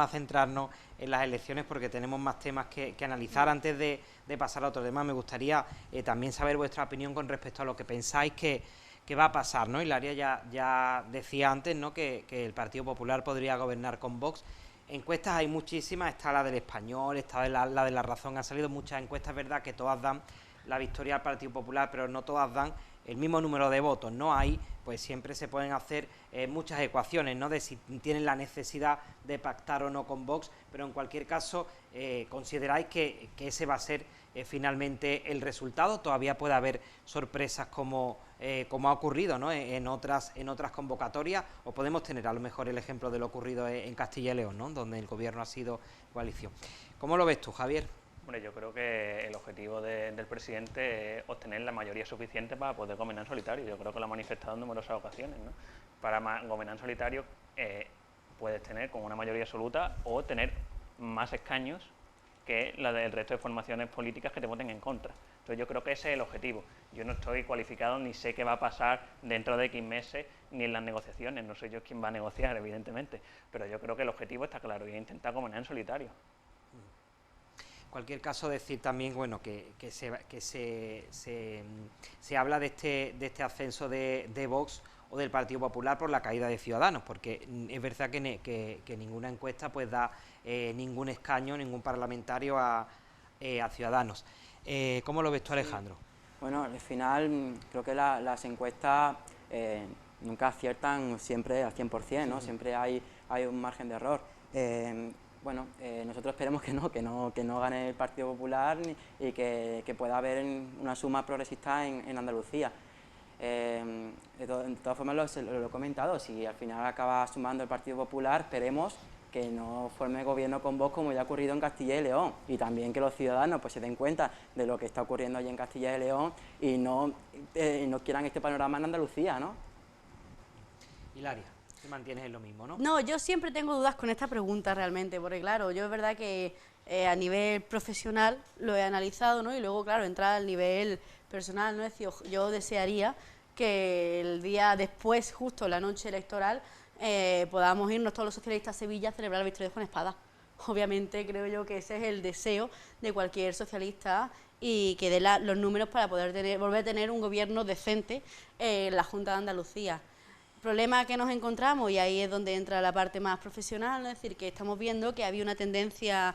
A: a centrarnos en las elecciones porque tenemos más temas que analizar. Antes de pasar a otro tema, me gustaría también saber vuestra opinión con respecto a lo que pensáis que qué va a pasar, ¿no? Hilaria ya decía antes, ¿no?, que el Partido Popular podría gobernar con Vox. Encuestas hay muchísimas, está la del Español, está la de La Razón, han salido muchas encuestas, es verdad que todas dan la victoria al Partido Popular, pero no todas dan el mismo número de votos, ¿no? Ahí pues siempre se pueden hacer muchas ecuaciones, ¿no?, de si tienen la necesidad de pactar o no con Vox, pero en cualquier caso consideráis que ese va a ser finalmente el resultado. Todavía puede haber sorpresas como ha ocurrido, ¿no?, en otras convocatorias, o podemos tener a lo mejor el ejemplo de lo ocurrido en Castilla y León, ¿no?, donde el gobierno ha sido coalición. ¿Cómo lo ves tú, Javier?
D: Hombre, yo creo que el objetivo del presidente es obtener la mayoría suficiente para poder gobernar en solitario. Yo creo que lo ha manifestado en numerosas ocasiones, ¿no? Para gobernar en solitario puedes tener con una mayoría absoluta o tener más escaños que la del resto de formaciones políticas que te voten en contra. Entonces yo creo que ese es el objetivo. Yo no estoy cualificado ni sé qué va a pasar dentro de X meses ni en las negociaciones. No soy yo quien va a negociar, evidentemente, pero yo creo que el objetivo está claro y es intentar gobernar en solitario.
A: En cualquier caso, decir también, bueno, que se habla de este ascenso de Vox o del Partido Popular por la caída de Ciudadanos, porque es verdad que ninguna encuesta pues da ningún escaño, ningún parlamentario a Ciudadanos. ¿Cómo lo ves tú, Alejandro?
B: Bueno, al final creo que las encuestas nunca aciertan siempre al 100%, ¿no? Siempre hay un margen de error. Bueno, nosotros esperemos que no gane el Partido Popular y que pueda haber una suma progresista en Andalucía. De todas formas lo he comentado, si al final acaba sumando el Partido Popular, esperemos que no forme gobierno con Vox como ya ha ocurrido en Castilla y León, y también que los ciudadanos pues se den cuenta de lo que está ocurriendo allí en Castilla y León y no quieran este panorama en Andalucía, ¿no?
A: Hilaria, te mantienes en lo mismo, ¿no?
C: No, yo siempre tengo dudas con esta pregunta realmente, porque claro, yo es verdad que a nivel profesional lo he analizado, ¿no? Y luego, claro, entrar al nivel personal, ¿no? Es decir, yo desearía que el día después, justo la noche electoral, podamos irnos todos los socialistas a Sevilla a celebrar la victoria de Juan Espada. Obviamente creo yo que ese es el deseo de cualquier socialista y que dé los números para poder volver a tener un gobierno decente en la Junta de Andalucía. El problema que nos encontramos, y ahí es donde entra la parte más profesional, ¿no? Es decir, que estamos viendo que había una tendencia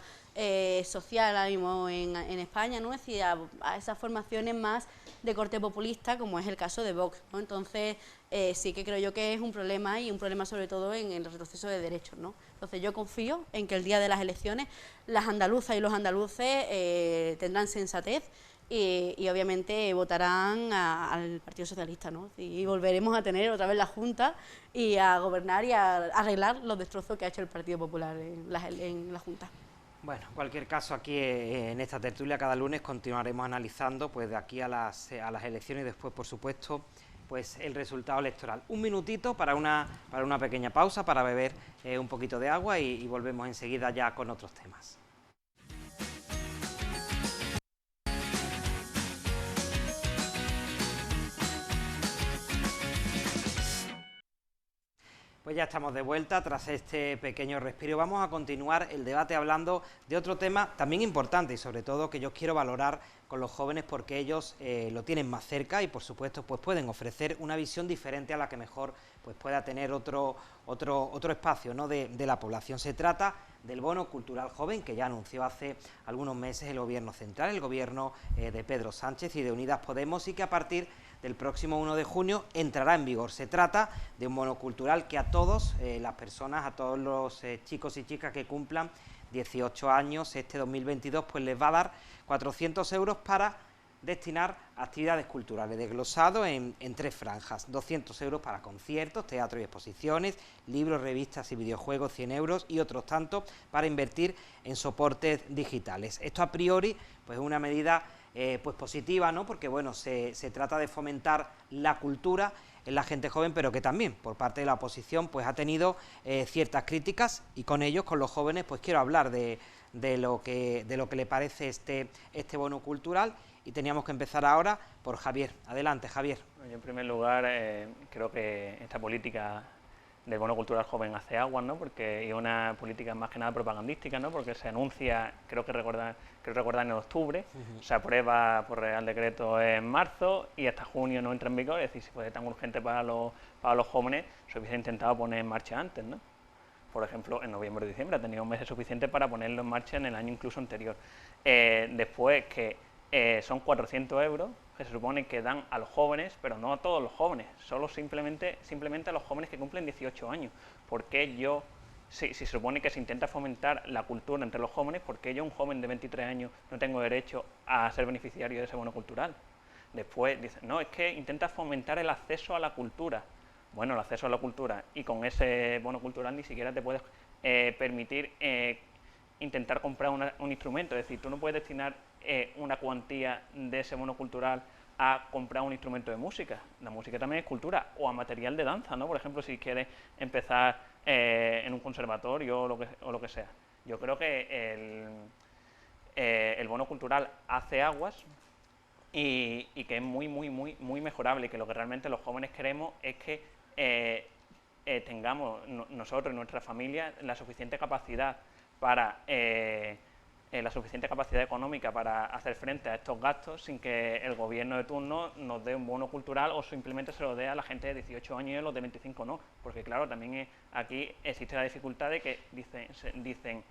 C: social ahora mismo en España, ¿no? Es decir, a esas formaciones más de corte populista, como es el caso de Vox, ¿no? Entonces, sí que creo yo que es un problema, y un problema sobre todo en el retroceso de derechos, ¿no? Entonces, yo confío en que el día de las elecciones las andaluzas y los andaluces tendrán sensatez y obviamente votarán al Partido Socialista, ¿no? Y volveremos a tener otra vez la Junta y a gobernar y a arreglar los destrozos que ha hecho el Partido Popular en la Junta.
A: Bueno, en cualquier caso, aquí en esta tertulia cada lunes continuaremos analizando pues de aquí a las elecciones y después, por supuesto, pues el resultado electoral. Un minutito para una pequeña pausa, para beber un poquito de agua y volvemos enseguida ya con otros temas. Pues ya estamos de vuelta tras este pequeño respiro. Vamos a continuar el debate hablando de otro tema también importante y sobre todo que yo quiero valorar con los jóvenes porque ellos lo tienen más cerca y por supuesto pues pueden ofrecer una visión diferente a la que mejor pues pueda tener otro espacio, ¿no?, de la población. Se trata del bono cultural joven que ya anunció hace algunos meses el gobierno central, el gobierno de Pedro Sánchez y de Unidas Podemos, y que a partir del próximo 1 de junio entrará en vigor. Se trata de un bono cultural que a todos las personas, a todos los chicos y chicas que cumplan 18 años este 2022, pues les va a dar 400 euros para destinar a actividades culturales, desglosado en 3 franjas: 200 euros para conciertos, teatro y exposiciones, libros, revistas y videojuegos 100 euros y otros tantos para invertir en soportes digitales. Esto a priori pues es una medida pues positiva, ¿no?, porque bueno, se trata de fomentar la cultura en la gente joven, pero que también por parte de la oposición pues ha tenido ciertas críticas, y con ellos, con los jóvenes, pues quiero hablar de lo que le parece este bono cultural, y teníamos que empezar ahora por Javier. Adelante, Javier.
D: Yo en primer lugar creo que esta política del bono cultural joven hace aguas, ¿no? Porque es una política más que nada propagandística, ¿no? Porque se anuncia, creo recordar en octubre, se aprueba por Real Decreto en marzo y hasta junio no entra en vigor. Es decir, si fuese tan urgente para los jóvenes, se hubiese intentado poner en marcha antes, ¿no? Por ejemplo, en noviembre o diciembre ha tenido meses suficientes para ponerlo en marcha en el año incluso anterior. Después que son 400 euros que se supone que dan a los jóvenes, pero no a todos los jóvenes, solo simplemente a los jóvenes que cumplen 18 años. ¿Por qué yo, si se supone que se intenta fomentar la cultura entre los jóvenes, por qué yo, un joven de 23 años, no tengo derecho a ser beneficiario de ese bono cultural? Después dicen, no, es que intenta fomentar el acceso a la cultura. Bueno, el acceso a la cultura, y con ese bono cultural ni siquiera te puedes permitir intentar comprar un instrumento. Es decir, tú no puedes destinar una cuantía de ese bono cultural a comprar un instrumento de música. La música también es cultura, o a material de danza, ¿no? Por ejemplo, si quieres empezar en un conservatorio o lo que sea. Yo creo que el bono cultural hace aguas y que es muy mejorable, y que lo que realmente los jóvenes queremos es que tengamos nosotros y nuestra familia la suficiente capacidad la suficiente capacidad económica para hacer frente a estos gastos sin que el gobierno de turno nos dé un bono cultural o simplemente se lo dé a la gente de 18 años y a los de 25 no. Porque claro, también aquí existe la dificultad de que dicen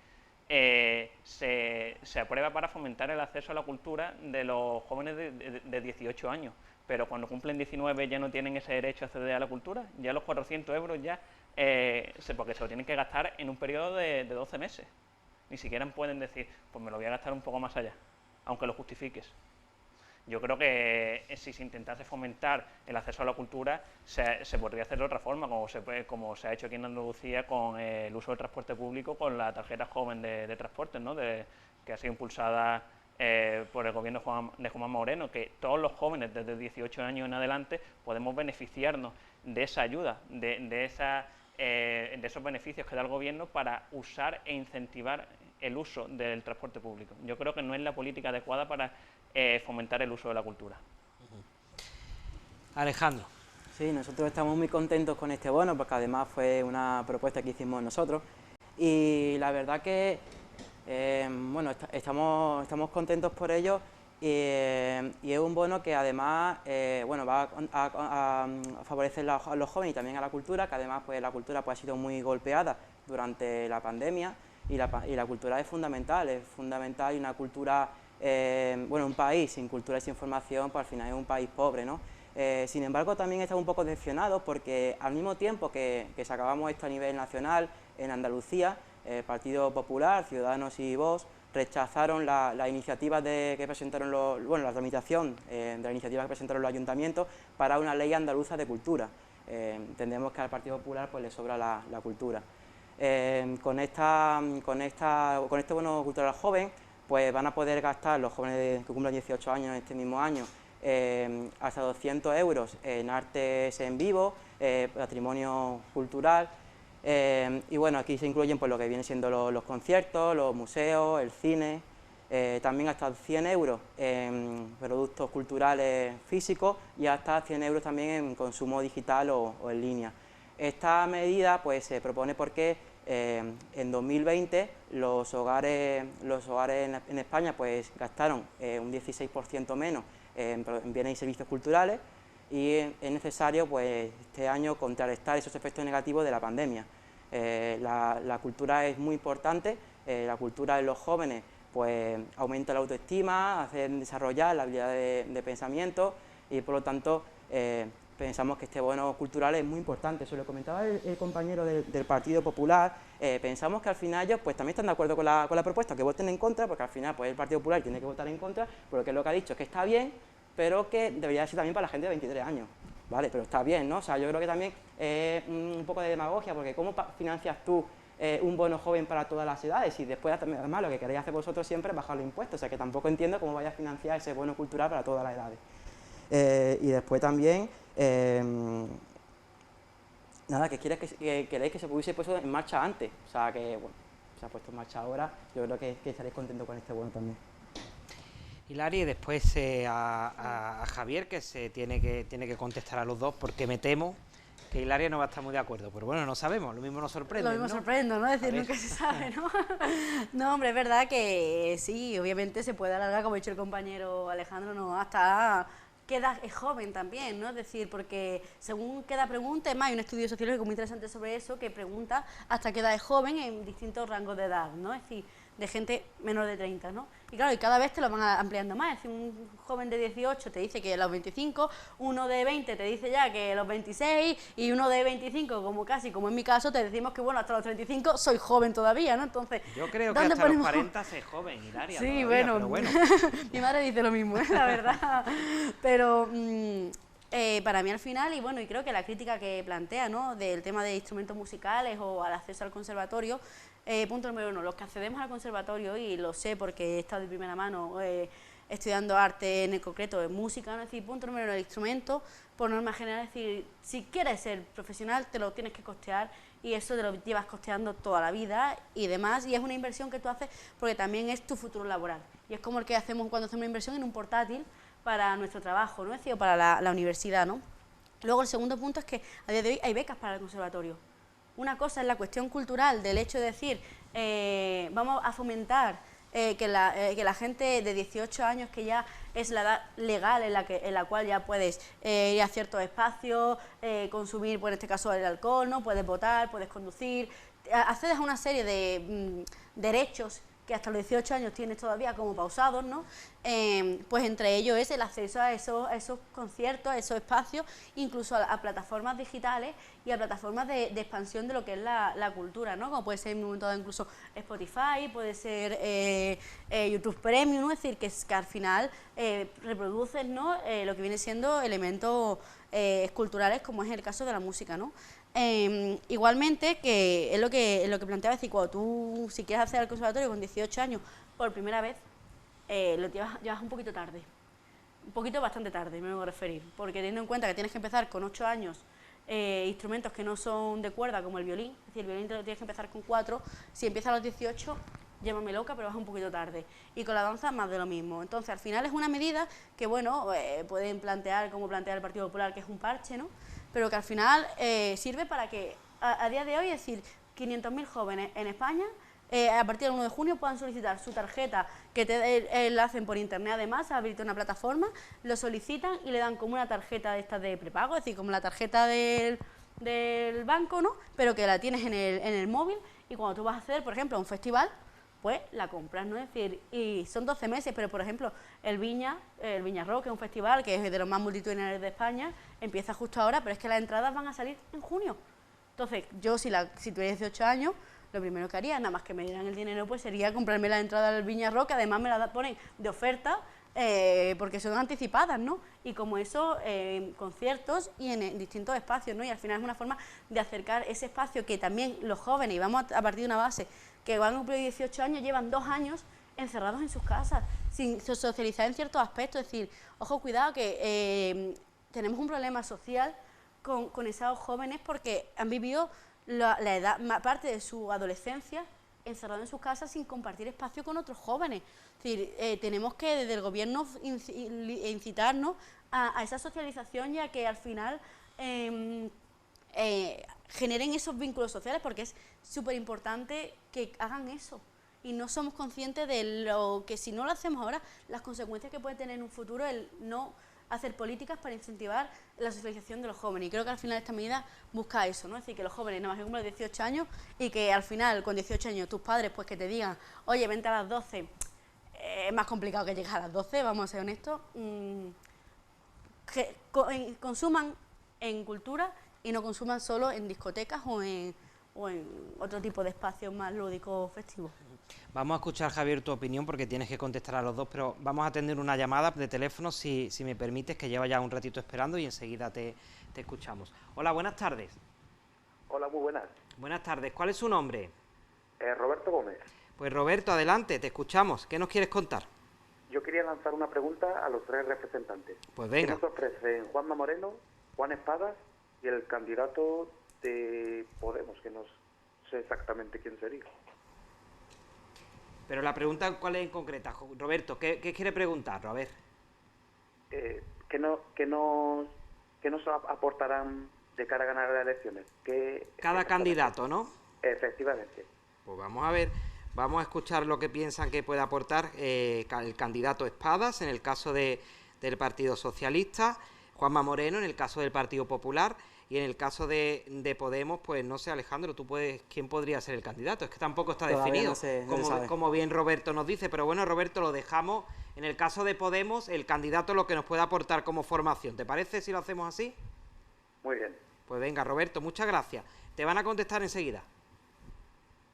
D: se aprueba para fomentar el acceso a la cultura de los jóvenes de 18 años, pero cuando cumplen 19 ya no tienen ese derecho a acceder a la cultura. Ya los 400 euros ya, porque se lo tienen que gastar en un periodo de 12 meses. Ni siquiera pueden decir, pues me lo voy a gastar un poco más allá, aunque lo justifiques. Yo creo que si se intentase fomentar el acceso a la cultura, se podría hacer de otra forma, como se ha hecho aquí en Andalucía con el uso del transporte público, con la tarjeta joven de transportes, ¿no? Que ha sido impulsada por el gobierno de Juanma Moreno, que todos los jóvenes desde 18 años en adelante podemos beneficiarnos de esa ayuda, de esos beneficios que da el gobierno para usar e incentivar el uso del transporte público. Yo creo que no es la política adecuada para fomentar el uso de la cultura.
A: Alejandro.
B: Sí, nosotros estamos muy contentos con este bono porque además fue una propuesta que hicimos nosotros y la verdad que bueno, estamos contentos por ello y es un bono que además bueno, va a favorecer a los jóvenes y también a la cultura, que además pues la cultura pues, ha sido muy golpeada durante la pandemia y la cultura es fundamental y una cultura, bueno, un país sin cultura y sin formación pues al final es un país pobre, ¿no? Sin embargo, también estamos un poco decepcionados porque al mismo tiempo que sacábamos esto a nivel nacional, en Andalucía, Partido Popular, Ciudadanos y Vox rechazaron la iniciativa que presentaron la tramitación de la iniciativa que presentaron los ayuntamientos para una ley andaluza de cultura. Entendemos que al Partido Popular pues le sobra la cultura. Con este bono cultural joven pues van a poder gastar los jóvenes que cumplan 18 años este mismo año hasta 200 euros en artes en vivo, patrimonio cultural, y bueno, aquí se incluyen pues, lo que vienen siendo los conciertos, los museos, el cine, también hasta 100 euros en productos culturales físicos y hasta 100 euros también en consumo digital o en línea. Esta medida pues, se propone porque en 2020 los hogares en España pues, gastaron un 16% menos en bienes y servicios culturales y es necesario pues, este año contrarrestar esos efectos negativos de la pandemia. La cultura es muy importante, la cultura en los jóvenes pues, aumenta la autoestima, hace desarrollar la habilidad de pensamiento y por lo tanto pensamos que este bono cultural es muy importante. Eso lo comentaba el compañero del Partido Popular. Pensamos que al final ellos pues, también están de acuerdo con la propuesta, que voten en contra, porque al final pues, el Partido Popular tiene que votar en contra, porque lo que ha dicho es que está bien, pero que debería ser también para la gente de 23 años. Vale, pero está bien, ¿no? O sea, yo creo que también es un poco de demagogia, porque ¿cómo financias tú un bono joven para todas las edades? Y después, además, lo que queréis hacer vosotros siempre es bajar los impuestos, o sea, que tampoco entiendo cómo vaya a financiar ese bono cultural para todas las edades. Y después también, nada, que queréis que se hubiese puesto en marcha antes, o sea, que, bueno, se ha puesto en marcha ahora, yo creo que estaréis contentos con este bono también.
A: Hilari, después a Javier, que se tiene que contestar a los dos, porque me temo Que Hilaria no va a estar muy de acuerdo, pero bueno, no sabemos, lo mismo nos sorprende,
C: Lo mismo
A: ¿no?
C: sorprende, ¿no? Es decir, nunca se sabe, ¿no? No, hombre, es verdad que sí, obviamente se puede alargar, como ha dicho el compañero Alejandro, no, hasta qué edad es joven también, ¿no? Es decir, porque según qué edad pregunta, es más, hay un estudio sociológico muy interesante sobre eso que pregunta hasta qué edad es joven en distintos rangos de edad, ¿no? Es decir, de gente menor de 30, ¿no? Y claro, y cada vez te lo van ampliando más. Es decir, un joven de 18 te dice que a los 25, uno de 20 te dice ya que a los 26 y uno de 25, como casi, como en mi caso, te decimos que bueno, hasta los 35 soy joven todavía, ¿no? Entonces,
A: yo creo que
C: ¿dónde
A: hasta
C: ponemos?
A: los 40 se es joven, Hilaria.
C: Sí,
A: todavía,
C: bueno,
A: pero bueno.
C: mi madre dice lo mismo, la verdad. Pero para mí al final, y bueno, y creo que la crítica que plantea, ¿no? Del tema de instrumentos musicales o al acceso al conservatorio, punto número 1, los que accedemos al conservatorio, y lo sé porque he estado de primera mano estudiando arte en el concreto, en música, ¿no? Es decir, punto número 1, el instrumento, por norma general, es decir, si quieres ser profesional te lo tienes que costear y eso te lo llevas costeando toda la vida y demás, y es una inversión que tú haces porque también es tu futuro laboral, y es como el que hacemos cuando hacemos una inversión en un portátil para nuestro trabajo, ¿no? Es decir, o para la universidad, ¿no? Luego el segundo punto es que a día de hoy hay becas para el conservatorio. Una cosa es la cuestión cultural del hecho de decir, vamos a fomentar que la gente de 18 años, que ya es la edad legal en la cual ya puedes ir a ciertos espacios, consumir, pues en este caso el alcohol, ¿no? Puedes votar, puedes conducir, accedes a una serie de derechos que hasta los 18 años tienes todavía como pausados, ¿no? Pues entre ellos es el acceso a esos conciertos, a esos espacios, incluso a plataformas digitales y a plataformas de expansión de lo que es la cultura, ¿no? Como puede ser en un momento dado incluso Spotify, puede ser YouTube Premium, ¿no? Es decir, que al final reproducen, ¿no? Lo que viene siendo elementos culturales, como es el caso de la música, ¿no? Igualmente, que es lo que planteaba, es decir, cuando tú, si quieres hacer el conservatorio con 18 años por primera vez, lo llevas un poquito tarde, un poquito bastante tarde, me vengo a referir, porque teniendo en cuenta que tienes que empezar con 8 años, instrumentos que no son de cuerda, como el violín, es decir, el violín te lo tienes que empezar con 4, si empiezas a los 18, llámame loca, pero vas un poquito tarde, y con la danza más de lo mismo. Entonces, al final es una medida que, bueno, pueden plantear, como plantea el Partido Popular, que es un parche, ¿no? Pero que al final sirve para que a día de hoy, es decir, 500.000 jóvenes en España, a partir del 1 de junio puedan solicitar su tarjeta, que la hacen por internet además, abrirte una plataforma, lo solicitan y le dan como una tarjeta de estas de prepago, es decir, como la tarjeta del banco, ¿no? Pero que la tienes en el móvil, y cuando tú vas a hacer, por ejemplo, a un festival, pues la compras, ¿no? Es decir, y son 12 meses, pero por ejemplo, el Viña Rock, que es un festival que es de los más multitudinarios de España, empieza justo ahora, pero es que las entradas van a salir en junio. Entonces, yo si tuviera 18 años, lo primero que haría, nada más que me dieran el dinero, pues sería comprarme la entrada del Viña Rock, que además me la ponen de oferta, porque son anticipadas, ¿no? Y como eso, conciertos y en distintos espacios, ¿no? Y al final es una forma de acercar ese espacio que también los jóvenes, y vamos a partir de una base, que van a cumplir 18 años, llevan 2 años encerrados en sus casas, sin socializar en ciertos aspectos. Es decir, ojo, cuidado, que tenemos un problema social con esos jóvenes porque han vivido la edad, parte de su adolescencia encerrados en sus casas sin compartir espacio con otros jóvenes. Es decir, tenemos que desde el gobierno incitarnos a esa socialización, ya que al final generen esos vínculos sociales, porque es súper importante que hagan eso, y no somos conscientes de lo que, si no lo hacemos ahora, las consecuencias que puede tener en un futuro el no hacer políticas para incentivar la socialización de los jóvenes. Y creo que al final esta medida busca eso, ¿no? Es decir, que los jóvenes nada más que cumplan 18 años y que al final con 18 años tus padres pues que te digan, oye, vente a las 12, es más complicado que llegar a las 12, vamos a ser honestos, que consuman en cultura y no consuman solo en discotecas o en otro tipo de espacios más lúdicos, festivos.
A: Vamos a escuchar, Javier, tu opinión, porque tienes que contestar a los dos, pero vamos a tener una llamada de teléfono, si me permites, que lleva ya un ratito esperando, y enseguida te escuchamos. Hola, buenas tardes.
E: Hola, muy buenas.
A: Buenas tardes. ¿Cuál es su nombre?
E: Roberto Gómez.
A: Pues Roberto, adelante, te escuchamos. ¿Qué nos quieres contar?
E: Yo quería lanzar una pregunta a los 3 representantes.
A: Pues venga.
E: ¿Qué nos ofrecen Juanma Moreno, Juan Espadas y el candidato de Podemos, que no sé exactamente quién sería?
A: Pero la pregunta, ¿cuál es en concreta? Roberto, ¿qué quiere preguntarlo? A ver.
E: ¿Qué nos aportarán de cara a ganar las elecciones?
A: Cada candidato, ¿no?
E: Efectivamente.
A: Pues vamos a ver, vamos a escuchar lo que piensan que puede aportar el candidato Espadas en el caso del Partido Socialista, Juanma Moreno en el caso del Partido Popular y en el caso de Podemos, pues no sé, Alejandro, ¿quién podría ser el candidato? Es que tampoco está definido, como bien Roberto nos dice, pero bueno, Roberto, lo dejamos. En el caso de Podemos, el candidato lo que nos puede aportar como formación. ¿Te parece si lo hacemos así?
E: Muy bien.
A: Pues venga, Roberto, muchas gracias. Te van a contestar enseguida.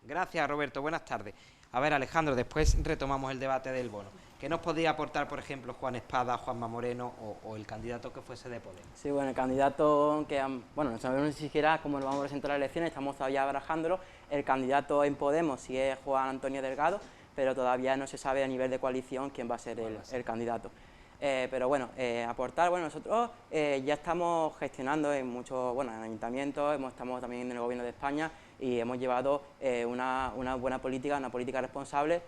A: Gracias, Roberto. Buenas tardes. A ver, Alejandro, después retomamos el debate del bono. ¿Qué nos podría aportar, por ejemplo, Juan Espada, Juanma Moreno o el candidato que fuese de Podemos?
B: Sí, bueno, el candidato que, bueno, no sabemos ni siquiera cómo lo vamos a presentar a las elecciones, estamos todavía barajándolo. El candidato en Podemos sí es Juan Antonio Delgado, pero todavía no se sabe a nivel de coalición quién va a ser el candidato. Pero bueno, aportar, bueno, nosotros ya estamos gestionando en muchos, bueno, en ayuntamientos, estamos también en el Gobierno de España y hemos llevado una buena política, una política responsable.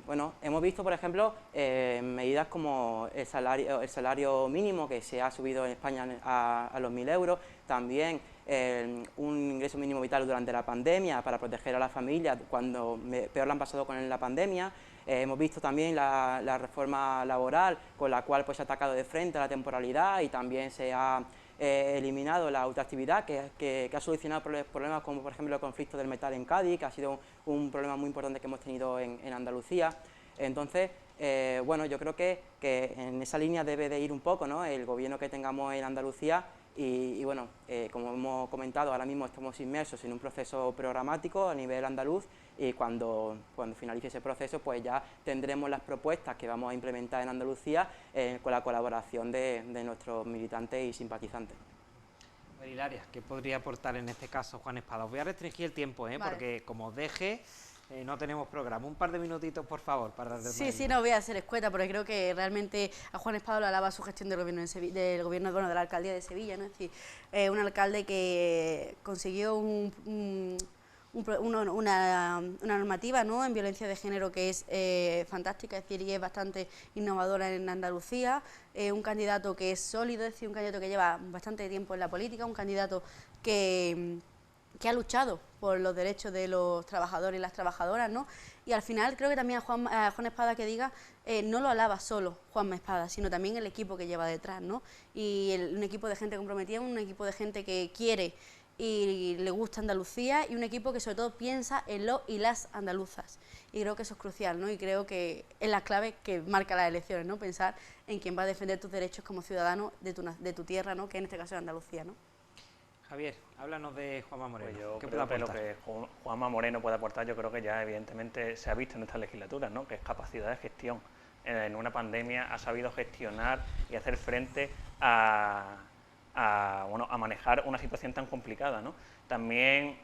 B: Bueno, hemos visto, por ejemplo, medidas como el salario mínimo que se ha subido en España a los 1.000 euros, también un ingreso mínimo vital durante la pandemia para proteger a las familias cuando peor la han pasado con la pandemia. Hemos visto también la reforma laboral con la cual pues, se ha atacado de frente a la temporalidad y también se ha eliminado la autoactividad que ha solucionado problemas como por ejemplo el conflicto del metal en Cádiz, que ha sido un problema muy importante que hemos tenido en Andalucía. Entonces, bueno, yo creo que en esa línea debe de ir un poco, ¿no?, el gobierno que tengamos en Andalucía y bueno, como hemos comentado, ahora mismo estamos inmersos en un proceso programático a nivel andaluz y cuando finalice ese proceso pues ya tendremos las propuestas que vamos a implementar en Andalucía con la colaboración de nuestros militantes y simpatizantes.
A: Hilaria, ¿qué podría aportar en este caso Juan Espada? Os voy a restringir el tiempo, vale, porque como os deje, no tenemos programa. Un par de minutitos, por favor, para...
C: Sí, no voy a ser escueta, porque creo que realmente a Juan Espada lo alaba su gestión del gobierno, bueno, de la alcaldía de Sevilla, ¿no? Es decir, un alcalde que consiguió una normativa, ¿no?, en violencia de género que es fantástica, es decir, y es bastante innovadora en Andalucía, un candidato que es sólido, es decir, un candidato que lleva bastante tiempo en la política, un candidato que ha luchado por los derechos de los trabajadores y las trabajadoras, ¿no? Y al final creo que también a Juan Espada que diga, no lo alaba solo Juanma Espada, sino también el equipo que lleva detrás, ¿no? Y un equipo de gente comprometida, un equipo de gente que quiere y le gusta Andalucía y un equipo que sobre todo piensa en los y las andaluzas. Y creo que eso es crucial, ¿no? Y creo que es la clave que marca las elecciones, ¿no? Pensar en quién va a defender tus derechos como ciudadano de tu tierra, ¿no?, que en este caso es Andalucía, ¿no?
A: Javier, háblanos de Juanma Moreno.
D: Pues yo
A: ¿Qué
D: creo
A: puede
D: que
A: aportar?
D: lo que Juanma Moreno puede aportar, yo creo que ya evidentemente se ha visto en esta legislatura, ¿no?, que es capacidad de gestión. En una pandemia ha sabido gestionar y hacer frente a manejar una situación tan complicada, ¿no? También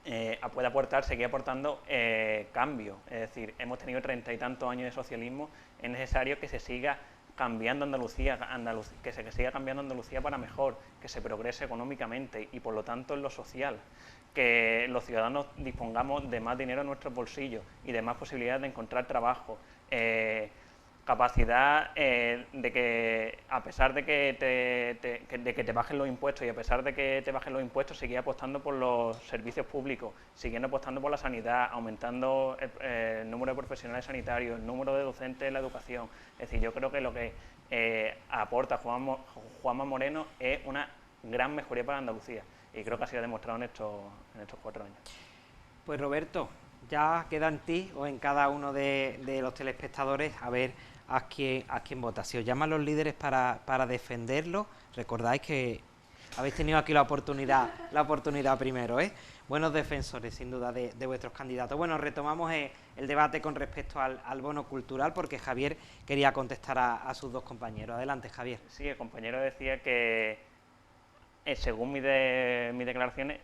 D: puede aportar, seguir aportando cambio, es decir, hemos tenido 30 y tantos años de socialismo, es necesario que se siga cambiando Andalucía, que se siga cambiando Andalucía para mejor, que se progrese económicamente y por lo tanto en lo social, que los ciudadanos dispongamos de más dinero en nuestros bolsillos y de más posibilidades de encontrar trabajo, capacidad de que a pesar de que te bajen los impuestos y a pesar de que te bajen los impuestos, seguir apostando por los servicios públicos, siguiendo apostando por la sanidad, aumentando el número de profesionales sanitarios, el número de docentes en la educación. Es decir, yo creo que lo que aporta Juanma Moreno es una gran mejoría para Andalucía y creo que ha sido demostrado en estos 4 años.
A: Pues Roberto, ya queda en ti o en cada uno de los telespectadores a ver a quién vota. Si os llaman los líderes para defenderlo, recordáis que habéis tenido aquí la oportunidad primero, ¿eh? Buenos defensores, sin duda, de vuestros candidatos. Bueno, retomamos el debate con respecto al bono cultural, porque Javier quería contestar a sus dos compañeros. Adelante, Javier.
D: Sí, el compañero decía que, según mis declaraciones,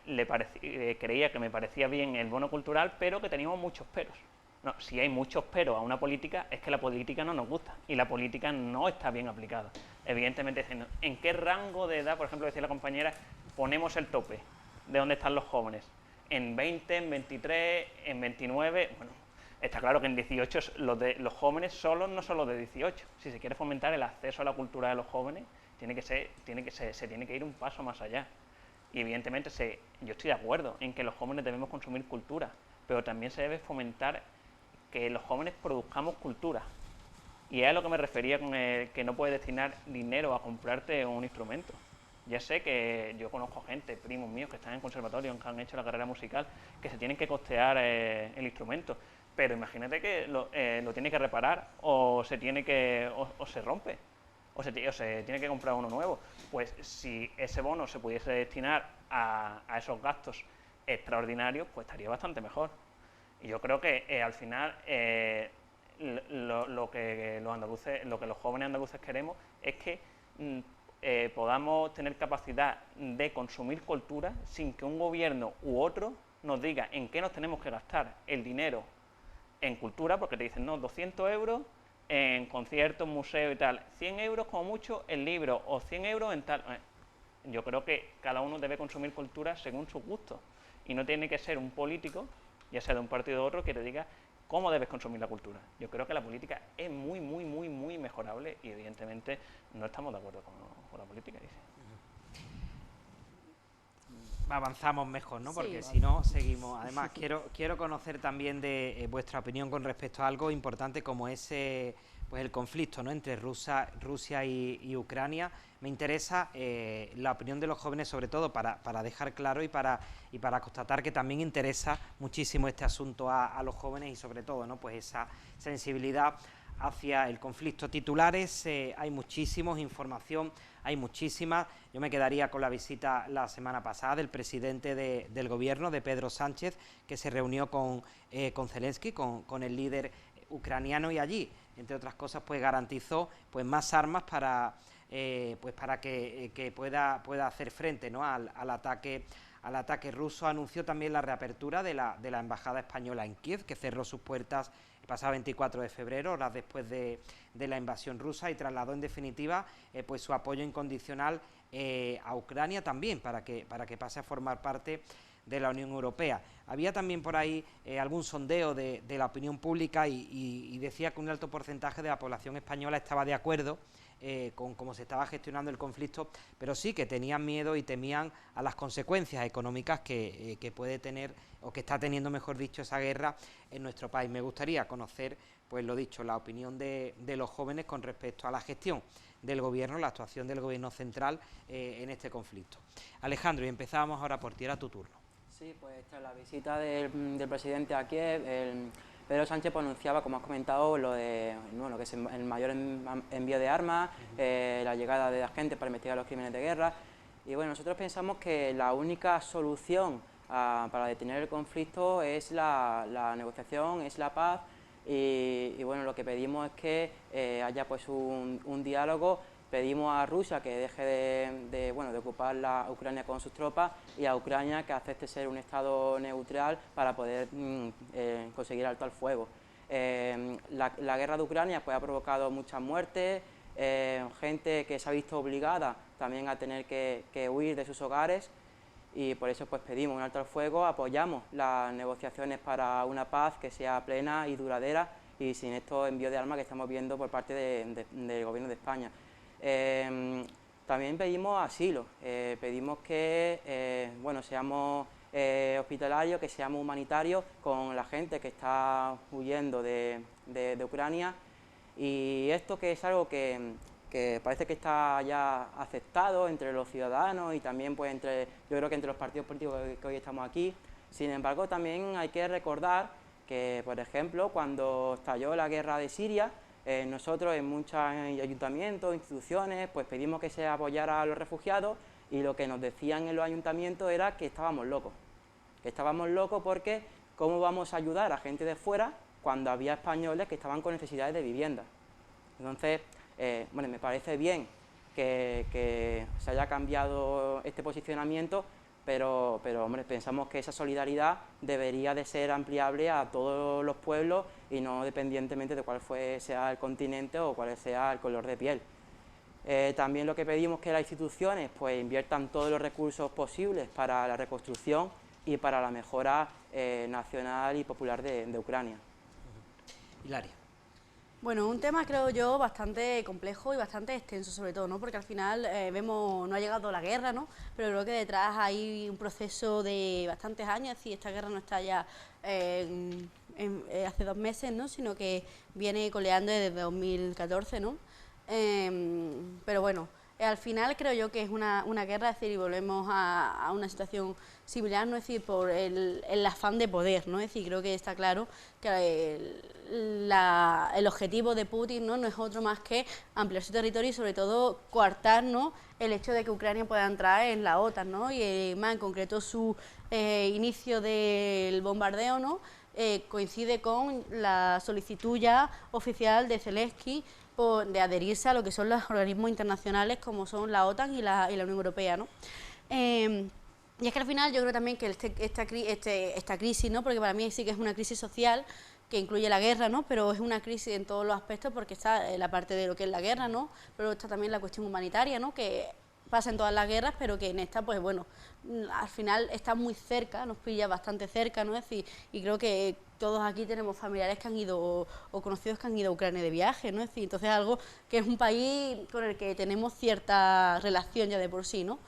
D: creía que me parecía bien el bono cultural, pero que teníamos muchos peros. No, si hay muchos peros a una política, es que la política no nos gusta y la política no está bien aplicada. Evidentemente, ¿en qué rango de edad, por ejemplo, decía la compañera, ponemos el tope de dónde están los jóvenes? ¿En 20, en 23, en 29? Bueno, está claro que en 18 los jóvenes solos no son los de 18. Si se quiere fomentar el acceso a la cultura de los jóvenes, se tiene que ir un paso más allá. Y evidentemente yo estoy de acuerdo en que los jóvenes debemos consumir cultura, pero también se debe fomentar que los jóvenes produzcamos cultura. Y es a lo que me refería con que no puedes destinar dinero a comprarte un instrumento. Ya sé que yo conozco gente, primos míos, que están en conservatorio, que han hecho la carrera musical, que se tienen que costear el instrumento. Pero imagínate que lo tiene que reparar o se rompe o se tiene que comprar uno nuevo. Pues si ese bono se pudiese destinar a esos gastos extraordinarios, pues estaría bastante mejor. Y yo creo que al final lo que los jóvenes andaluces queremos es que podamos tener capacidad de consumir cultura sin que un gobierno u otro nos diga en qué nos tenemos que gastar el dinero en cultura, porque te dicen, no, 200 euros en conciertos, museos y tal, 100 euros como mucho en libros o 100 euros en tal. Yo creo que cada uno debe consumir cultura según sus gustos y no tiene que ser un político, ya sea de un partido u otro, que te diga cómo debes consumir la cultura. Yo creo que la política es muy, muy, muy, muy mejorable y evidentemente no estamos de acuerdo con la política. Dice.
A: Avanzamos mejor, ¿no? Porque
C: Sí.
A: si no, seguimos. Además, quiero conocer también de vuestra opinión con respecto a algo importante como es pues el conflicto, ¿no?, entre Rusia y Ucrania. Me interesa la opinión de los jóvenes, sobre todo para dejar claro y para constatar que también interesa muchísimo este asunto a los jóvenes y sobre todo, ¿no?, pues esa sensibilidad hacia el conflicto. Titulares, hay muchísimos, información hay muchísima. Yo me quedaría con la visita la semana pasada del presidente del gobierno, de Pedro Sánchez, que se reunió con Zelensky, con el líder ucraniano, y allí, entre otras cosas, pues garantizó pues más armas para que pueda hacer frente, ¿no?, al ataque ruso. Anunció también la reapertura de la embajada española en Kiev, que cerró sus puertas el pasado 24 de febrero, horas después de la invasión rusa, y trasladó en definitiva pues su apoyo incondicional a Ucrania también, para que pase a formar parte de la Unión Europea. Había también por ahí algún sondeo de la opinión pública y decía que un alto porcentaje de la población española estaba de acuerdo con cómo se estaba gestionando el conflicto, pero sí que tenían miedo y temían a las consecuencias económicas que puede tener, o que está teniendo, mejor dicho, esa guerra en nuestro país. Me gustaría conocer, pues lo dicho, la opinión de los jóvenes con respecto a la gestión del gobierno, la actuación del gobierno central en este conflicto. Alejandro, y empezábamos ahora por ti, era tu turno.
B: Sí, pues tras la visita del presidente a Kiev, Pedro Sánchez anunciaba, como has comentado, lo que es el mayor envío de armas, la llegada de agentes para investigar los crímenes de guerra. Y bueno, nosotros pensamos que la única solución para detener el conflicto es la negociación, es la paz. Y bueno, lo que pedimos es que haya pues un diálogo. Pedimos a Rusia que deje de ocupar la Ucrania con sus tropas, y a Ucrania que acepte ser un estado neutral para poder conseguir alto al fuego. La guerra de Ucrania pues ha provocado muchas muertes, gente que se ha visto obligada también a tener que huir de sus hogares, y por eso pues pedimos un alto al fuego, apoyamos las negociaciones para una paz que sea plena y duradera y sin estos envíos de armas que estamos viendo por parte del gobierno de España. También pedimos asilo, pedimos que seamos hospitalarios, que seamos humanitarios con la gente que está huyendo de Ucrania, y esto que es algo que parece que está ya aceptado entre los ciudadanos y también pues yo creo que entre los partidos políticos que hoy estamos aquí. Sin embargo, también hay que recordar que, por ejemplo, cuando estalló la guerra de Siria, nosotros en muchos ayuntamientos, instituciones, pues pedimos que se apoyara a los refugiados, y lo que nos decían en los ayuntamientos era que estábamos locos. Que estábamos locos porque ¿cómo vamos a ayudar a gente de fuera cuando había españoles que estaban con necesidades de vivienda? Entonces, me parece bien que se haya cambiado este posicionamiento, pero hombre, pensamos que esa solidaridad debería de ser ampliable a todos los pueblos y no dependientemente de cuál sea el continente o cuál sea el color de piel. También lo que pedimos es que las instituciones pues inviertan todos los recursos posibles para la reconstrucción y para la mejora nacional y popular de Ucrania.
A: Hilaria.
C: Bueno, un tema creo yo bastante complejo y bastante extenso sobre todo, ¿no? Porque al final vemos, no ha llegado la guerra, ¿no? Pero creo que detrás hay un proceso de bastantes años y esta guerra no está ya hace 2 meses, ¿no? Sino que viene coleando desde 2014, ¿no? Pero bueno, al final creo yo que es una guerra, es decir, y volvemos a una situación similar, ¿no? Es decir, por el afán de poder, ¿no? Es decir, creo que está claro que el objetivo de Putin, ¿no? No es otro más que ampliar su territorio y sobre todo coartar, ¿no? El hecho de que Ucrania pueda entrar en la OTAN, ¿no? Y más en concreto su inicio del bombardeo, ¿no? Coincide con la solicitud ya oficial de Zelensky de adherirse a lo que son los organismos internacionales como son la OTAN y la Unión Europea, ¿no? Y es que al final yo creo también que esta crisis, ¿no? Porque para mí sí que es una crisis social que incluye la guerra, ¿no? Pero es una crisis en todos los aspectos porque está la parte de lo que es la guerra, ¿no? Pero está también la cuestión humanitaria, ¿no? Que pasa en todas las guerras, pero que en esta, pues bueno, al final está muy cerca, nos pilla bastante cerca, ¿no? Es decir, y creo que todos aquí tenemos familiares que han ido o conocidos que han ido a Ucrania de viaje, ¿no? Es decir, entonces algo que es un país con el que tenemos cierta relación ya de por sí, ¿no?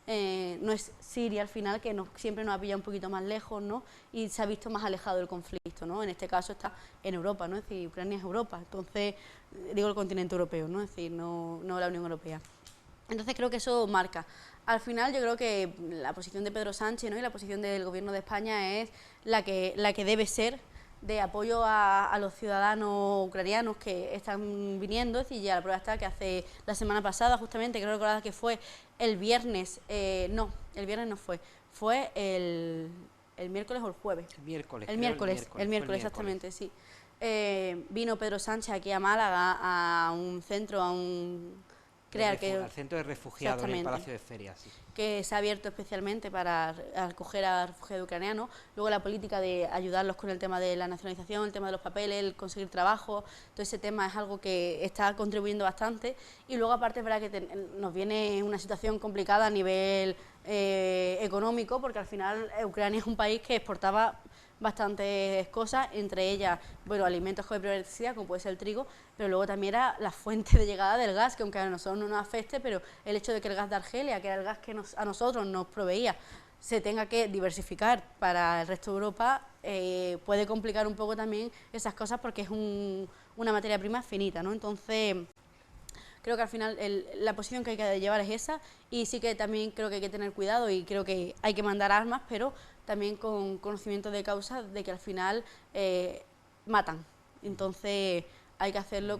C: No es Siria al final, que siempre nos ha pillado un poquito más lejos, ¿no? Y se ha visto más alejado del conflicto, ¿no? En este caso está en Europa, ¿no? Es decir, Ucrania es Europa, entonces, digo el continente europeo, ¿no? Es decir, no la Unión Europea. Entonces creo que eso marca. Al final yo creo que la posición de Pedro Sánchez, ¿no? Y la posición del Gobierno de España es la que debe ser de apoyo a los ciudadanos ucranianos que están viniendo. Es decir, ya la prueba está que hace la semana pasada, justamente, creo recordar que fue el viernes, no, el viernes no fue el miércoles o el jueves. El miércoles, exactamente, sí. Vino Pedro Sánchez aquí a Málaga a un centro,
A: al centro de refugiados en el Palacio de Ferias, sí.
C: Que se ha abierto especialmente para acoger a refugiados ucranianos. Luego la política de ayudarlos con el tema de la nacionalización, el tema de los papeles, el conseguir trabajo, todo ese tema es algo que está contribuyendo bastante. Y luego aparte es verdad que nos viene una situación complicada a nivel económico, porque al final Ucrania es un país que exportaba bastantes cosas, entre ellas, bueno, alimentos con primera necesidad, como puede ser el trigo, pero luego también era la fuente de llegada del gas, que aunque a nosotros no nos afecte, pero el hecho de que el gas de Argelia, que era el gas que a nosotros nos proveía, se tenga que diversificar para el resto de Europa, puede complicar un poco también esas cosas porque es una materia prima finita, ¿no? Entonces, creo que al final la posición que hay que llevar es esa, y sí que también creo que hay que tener cuidado y creo que hay que mandar armas, pero también con conocimiento de causa de que al final matan. Entonces hay que hacerlo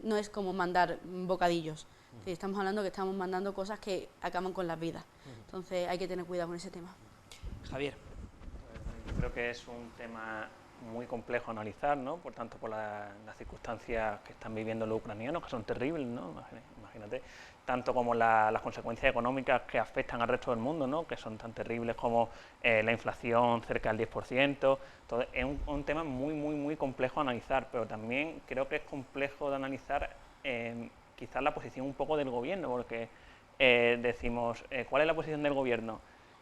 C: no es como mandar bocadillos. Estamos hablando que estamos mandando cosas que acaban con las vidas. Entonces hay que tener cuidado con ese tema.
A: Javier.
D: Yo creo que es un tema muy complejo a analizar, ¿no? Por tanto, por las circunstancias que están viviendo los ucranianos, que son terribles, ¿no? Imagínate, tanto como las consecuencias económicas que afectan al resto del mundo, ¿no? Que son tan terribles como la inflación cerca del 10%. Entonces, es un tema muy complejo a analizar, pero también creo que es complejo de analizar quizás la posición un poco del gobierno, porque decimos, ¿cuál es la posición del gobierno?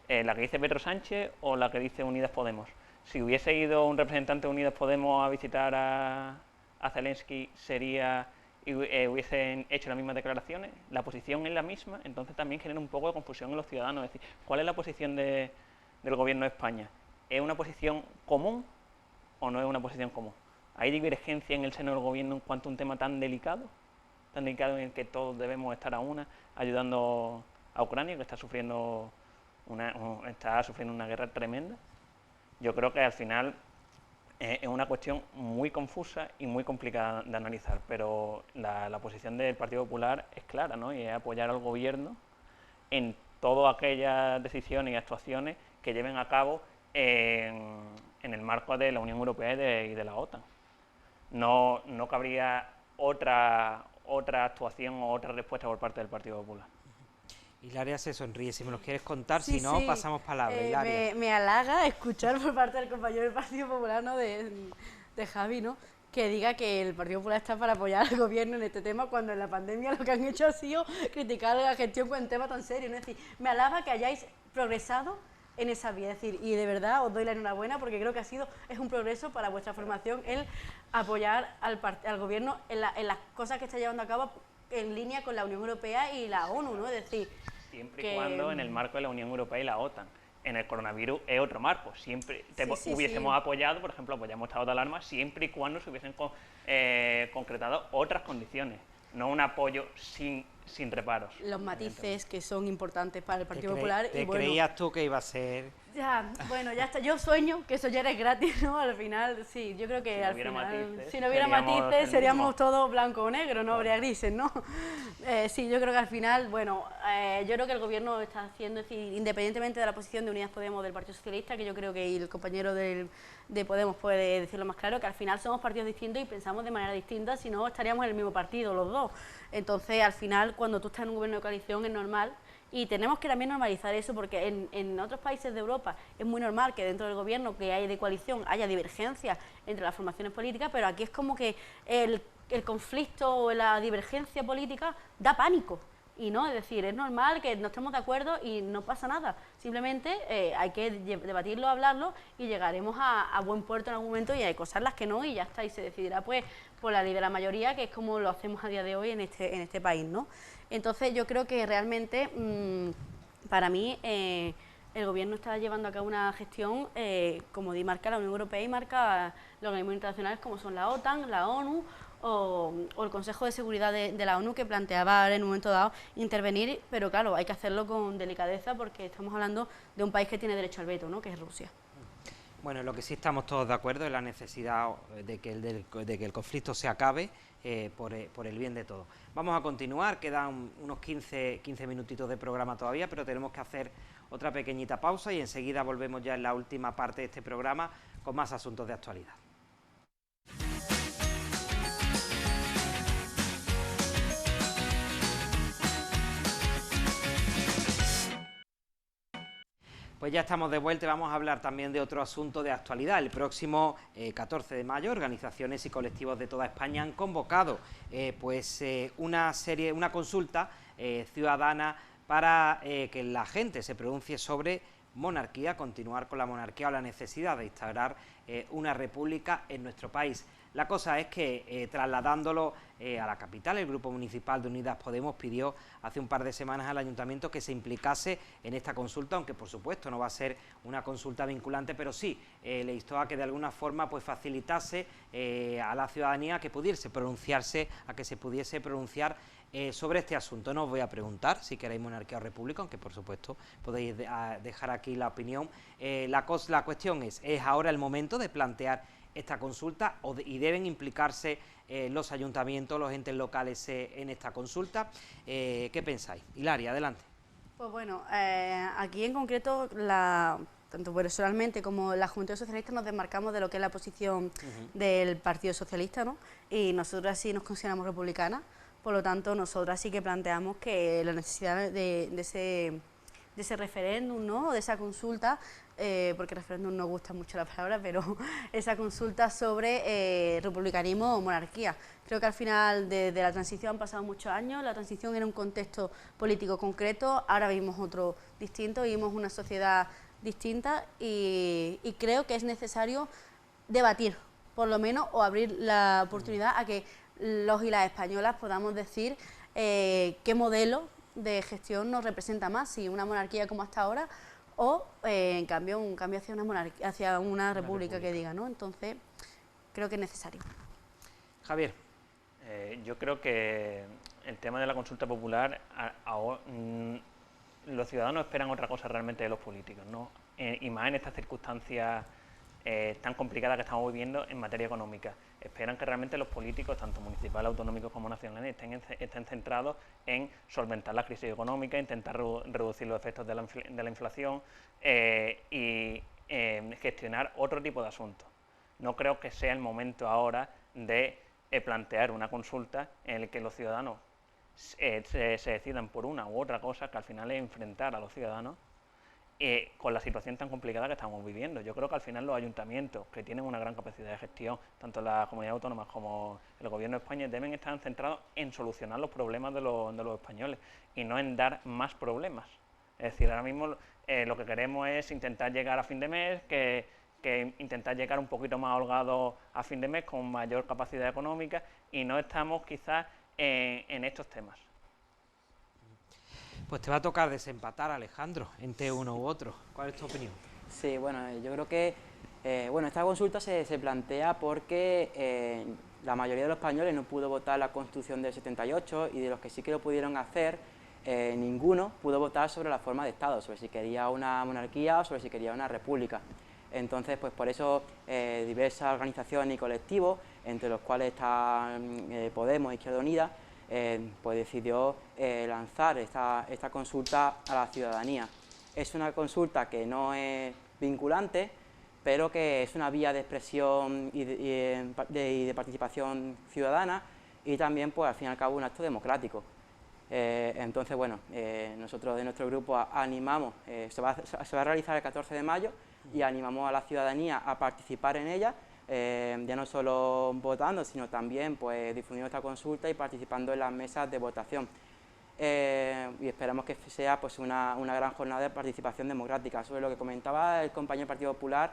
D: ¿La que dice Pedro Sánchez o la que dice Unidas Podemos? Si hubiese ido un representante de Unidas Podemos a visitar a Zelensky, hubiesen hecho las mismas declaraciones, la posición es la misma, entonces también genera un poco de confusión en los ciudadanos. Es decir, ¿cuál es la posición del Gobierno de España? ¿Es una posición común o no es una posición común? ¿Hay divergencia en el seno del Gobierno en cuanto a un tema tan delicado en el que todos debemos estar a una, ayudando a Ucrania, que está sufriendo una guerra tremenda? Yo creo que al final es una cuestión muy confusa y muy complicada de analizar, pero la posición del Partido Popular es clara, ¿no? Y es apoyar al gobierno en todas aquellas decisiones y actuaciones que lleven a cabo en el marco de la Unión Europea y de la OTAN. No cabría otra actuación o otra respuesta por parte del Partido Popular.
A: Hilaria se sonríe, si me los quieres contar,
C: Sí,
A: si no,
C: sí.
A: pasamos palabra. Hilaria.
C: Me halaga escuchar por parte del compañero del Partido Popular, ¿no? de Javi, ¿no? Que diga que el Partido Popular está para apoyar al gobierno en este tema, cuando en la pandemia lo que han hecho ha sido criticar la gestión con un tema tan serio, ¿no? Es decir, me halaga que hayáis progresado en esa vía. Es decir, y de verdad os doy la enhorabuena porque creo que es un progreso para vuestra formación el apoyar al gobierno en las cosas que está llevando a cabo en línea con la Unión Europea y la ONU, ¿no? Es decir,
D: siempre y cuando en el marco de la Unión Europea y la OTAN. En el coronavirus es otro marco. Siempre hubiésemos apoyado, por ejemplo, apoyamos estado de alarma siempre y cuando se hubiesen concretado otras condiciones, no un apoyo sin reparos.
C: Los matices que son importantes para el Partido Popular.
A: ¿Te creías tú que iba a ser...?
C: Ya, bueno, ya está. Yo sueño que eso ya era gratis, ¿no? Al final, sí, yo creo que si no hubiera matices seríamos todos blanco o negro, no habría grises, ¿no? Sí, yo creo que al final, bueno, yo creo que el gobierno está haciendo, es decir, independientemente de la posición de Unidas Podemos del Partido Socialista, que yo creo que el compañero de Podemos puede decirlo más claro, que al final somos partidos distintos y pensamos de manera distinta, si no estaríamos en el mismo partido los dos. Entonces, al final, cuando tú estás en un gobierno de coalición es normal. Y tenemos que también normalizar eso porque en otros países de Europa es muy normal que dentro del gobierno que hay de coalición haya divergencias entre las formaciones políticas, pero aquí es como que el conflicto o la divergencia política da pánico. Y no, es decir, es normal que no estemos de acuerdo y no pasa nada. Simplemente hay que debatirlo, hablarlo y llegaremos a buen puerto en algún momento y hay cosas las que no y ya está. Y se decidirá pues por la ley de la mayoría, que es como lo hacemos a día de hoy en este país, ¿no? Entonces yo creo que realmente para mí el gobierno está llevando a cabo una gestión como marca la Unión Europea y marca los organismos internacionales como son la OTAN, la ONU o el Consejo de Seguridad de la ONU, que planteaba en un momento dado intervenir, pero claro, hay que hacerlo con delicadeza porque estamos hablando de un país que tiene derecho al veto, ¿no? Que es Rusia.
A: Bueno, lo que sí estamos todos de acuerdo es la necesidad de que el conflicto se acabe por el bien de todos. Vamos a continuar, quedan unos 15 minutitos de programa todavía, pero tenemos que hacer otra pequeñita pausa y enseguida volvemos ya en la última parte de este programa con más asuntos de actualidad. Pues ya estamos de vuelta y vamos a hablar también de otro asunto de actualidad. El próximo 14 de mayo, organizaciones y colectivos de toda España han convocado una consulta ciudadana para que la gente se pronuncie sobre monarquía, continuar con la monarquía o la necesidad de instaurar una república en nuestro país. La cosa es que, trasladándolo a la capital, el Grupo Municipal de Unidas Podemos pidió hace un par de semanas al Ayuntamiento que se implicase en esta consulta, aunque por supuesto no va a ser una consulta vinculante, pero sí le instó a que de alguna forma pues facilitase a la ciudadanía que pudiese pronunciarse, a que se pudiese pronunciar sobre este asunto. No os voy a preguntar si queréis monarquía o república, aunque por supuesto podéis dejar aquí la opinión. La cuestión es ahora el momento de plantear esta consulta y deben implicarse los ayuntamientos, los entes locales en esta consulta. ¿Qué pensáis? Hilaria, adelante.
C: Pues bueno, aquí en concreto, tanto personalmente como la Juventud Socialista nos desmarcamos de lo que es la posición del Partido Socialista, ¿no? Y nosotras sí nos consideramos republicanas, por lo tanto nosotras sí que planteamos que la necesidad de ese referéndum, ¿no? De esa consulta, porque referéndum no gusta mucho la palabra, pero esa consulta sobre republicanismo o monarquía. Creo que al final de la transición han pasado muchos años, la transición era un contexto político concreto, ahora vivimos otro distinto, vivimos una sociedad distinta y creo que es necesario debatir, por lo menos, o abrir la oportunidad a que los y las españolas podamos decir qué modelo de gestión nos representa más, si una monarquía como hasta ahora o en cambio un cambio hacia una monarquía, hacia una república que diga, ¿no? Entonces creo que es necesario.
A: Javier.
D: Yo creo que el tema de la consulta popular, los ciudadanos esperan otra cosa realmente de los políticos, ¿no? Y más en estas circunstancias tan complicadas que estamos viviendo en materia económica. Esperan que realmente los políticos, tanto municipales, autonómicos como nacionales, estén centrados en solventar la crisis económica, intentar reducir los efectos de la inflación y gestionar otro tipo de asuntos. No creo que sea el momento ahora de plantear una consulta en la que los ciudadanos se decidan por una u otra cosa, que al final es enfrentar a los ciudadanos con la situación tan complicada que estamos viviendo. Yo creo que al final los ayuntamientos, que tienen una gran capacidad de gestión, tanto las comunidades autónomas como el Gobierno de España, deben estar centrados en solucionar los problemas de los españoles y no en dar más problemas. Es Es decir, ahora mismo lo que queremos es intentar llegar a fin de mes, que intentar llegar un poquito más holgado a fin de mes con mayor capacidad económica, y no estamos quizás en estos temas.
A: Pues te va a tocar desempatar, Alejandro, entre uno u otro. ¿Cuál es tu opinión?
B: Sí, bueno, yo creo que esta consulta se plantea porque la mayoría de los españoles no pudo votar la Constitución del 78, y de los que sí que lo pudieron hacer, ninguno pudo votar sobre la forma de Estado, sobre si quería una monarquía o sobre si quería una república. Entonces, pues por eso diversas organizaciones y colectivos, entre los cuales está Podemos, Izquierda Unida, pues decidió lanzar esta consulta a la ciudadanía. Es una consulta que no es vinculante, pero que es una vía de expresión y de participación ciudadana, y también, pues al fin y al cabo, un acto democrático. Entonces, bueno, nosotros de nuestro grupo animamos, se va a realizar el 14 de mayo, y animamos a la ciudadanía a participar en ella, ya no solo votando, sino también pues difundiendo esta consulta y participando en las mesas de votación. Y esperamos que sea pues una gran jornada de participación democrática. Sobre lo que comentaba el compañero del Partido Popular,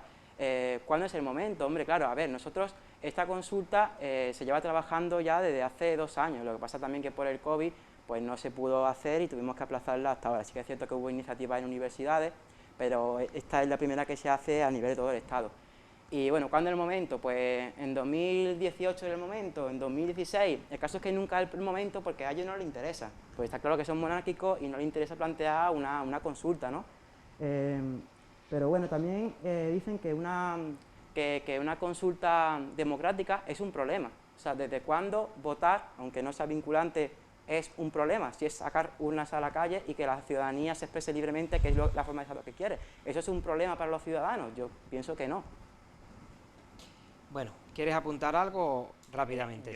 B: ¿cuándo es el momento? Hombre, claro, a ver, nosotros esta consulta se lleva trabajando ya desde hace 2 años, lo que pasa también que por el COVID pues no se pudo hacer y tuvimos que aplazarla hasta ahora. Sí que es cierto que hubo iniciativas en universidades, pero esta es la primera que se hace a nivel de todo el Estado. Y bueno, ¿cuándo es el momento? Pues en 2018 es el momento, en 2016. El caso es que nunca es el momento porque a ellos no les interesa. Pues está claro que son monárquicos y no les interesa plantear una consulta, ¿no? Pero bueno, también dicen que una consulta democrática es un problema. O sea, ¿desde cuándo votar, aunque no sea vinculante, es un problema? Si es sacar urnas a la calle y que la ciudadanía se exprese libremente, que es la forma de saber lo que quiere. ¿Eso es un problema para los ciudadanos? Yo pienso que no.
A: Bueno, ¿quieres apuntar algo rápidamente?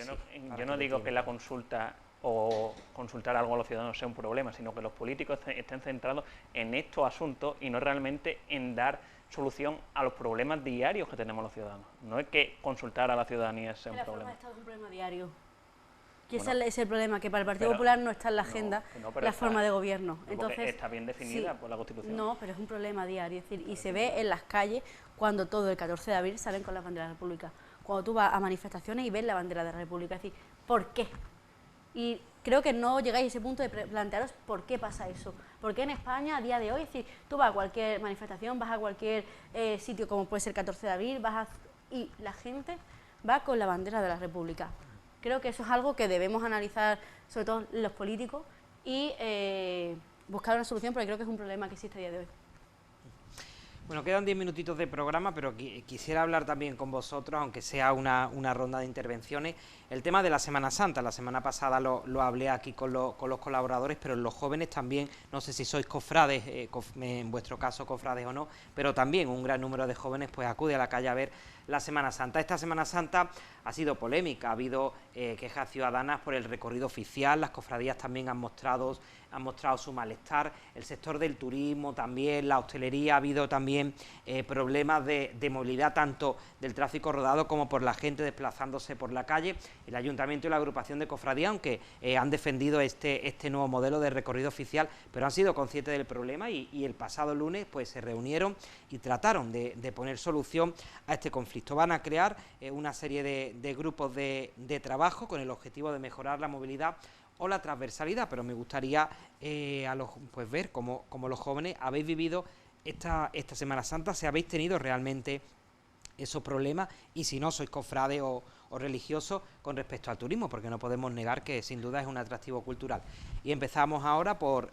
D: Yo no digo que la consulta o consultar algo a los ciudadanos sea un problema, sino que los políticos estén centrados en estos asuntos y no realmente en dar solución a los problemas diarios que tenemos los ciudadanos. No es que consultar a la ciudadanía sea un problema.
C: La forma de Estado es un problema diario. Que
D: Bueno,
C: ese es el problema, que para el Partido Popular no está en la agenda la forma de gobierno.
D: Entonces, está bien definida por la Constitución.
C: No, pero es un problema diario, es decir, y se ve en las calles cuando todo el 14 de abril salen con la bandera de la República. Cuando tú vas a manifestaciones y ves la bandera de la República, es decir, ¿por qué? Y creo que no llegáis a ese punto de plantearos por qué pasa eso. Porque en España, a día de hoy, es decir, tú vas a cualquier manifestación, vas a cualquier sitio como puede ser el 14 de abril, y la gente va con la bandera de la República. Creo que eso es algo que debemos analizar, sobre todo los políticos, y buscar una solución, porque creo que es un problema que existe a día de hoy.
A: Bueno, quedan 10 minutitos de programa, pero quisiera hablar también con vosotros, aunque sea una ronda de intervenciones, el tema de la Semana Santa. La semana pasada lo hablé aquí con los colaboradores, pero los jóvenes también, no sé si sois cofrades, en vuestro caso cofrades o no, pero también un gran número de jóvenes pues acude a la calle a ver la Semana Santa. Esta Semana Santa ha sido polémica, ha habido quejas ciudadanas por el recorrido oficial, las cofradías también han mostrado su malestar, el sector del turismo también, la hostelería, ha habido también problemas de movilidad tanto del tráfico rodado como por la gente desplazándose por la calle. El Ayuntamiento y la agrupación de cofradías, aunque han defendido este nuevo modelo de recorrido oficial, pero han sido conscientes del problema y el pasado lunes pues se reunieron y trataron de poner solución a este conflicto. Van a crear una serie de grupos de trabajo con el objetivo de mejorar la movilidad o la transversalidad, pero me gustaría pues ver cómo los jóvenes habéis vivido esta Semana Santa, si habéis tenido realmente esos problemas y si no sois cofrades o religiosos con respecto al turismo, porque no podemos negar que sin duda es un atractivo cultural. Y empezamos ahora por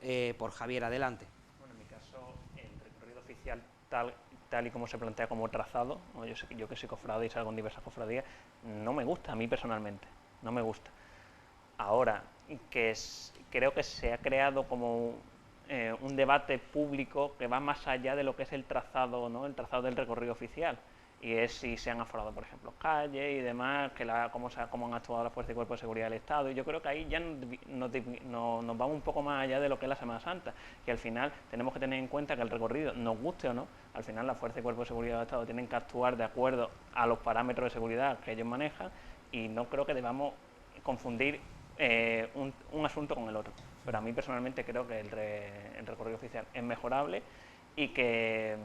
A: Javier, adelante.
D: Bueno, en mi caso, el recorrido oficial tal y como se plantea como trazado, ¿no? Yo que soy cofrade y salgo en diversas cofradías, no me gusta a mí personalmente, no me gusta. Ahora, creo que se ha creado como un debate público que va más allá de lo que es el trazado, ¿no? El trazado del recorrido oficial, y es si se han aforado, por ejemplo, calles y demás, cómo han actuado la Fuerza y Cuerpo de Seguridad del Estado, y yo creo que ahí ya nos vamos un poco más allá de lo que es la Semana Santa, que al final tenemos que tener en cuenta que el recorrido, nos guste o no, al final la Fuerza y Cuerpo de Seguridad del Estado tienen que actuar de acuerdo a los parámetros de seguridad que ellos manejan, y no creo que debamos confundir un asunto con el otro. pero a mí personalmente creo que el recorrido oficial es mejorable y que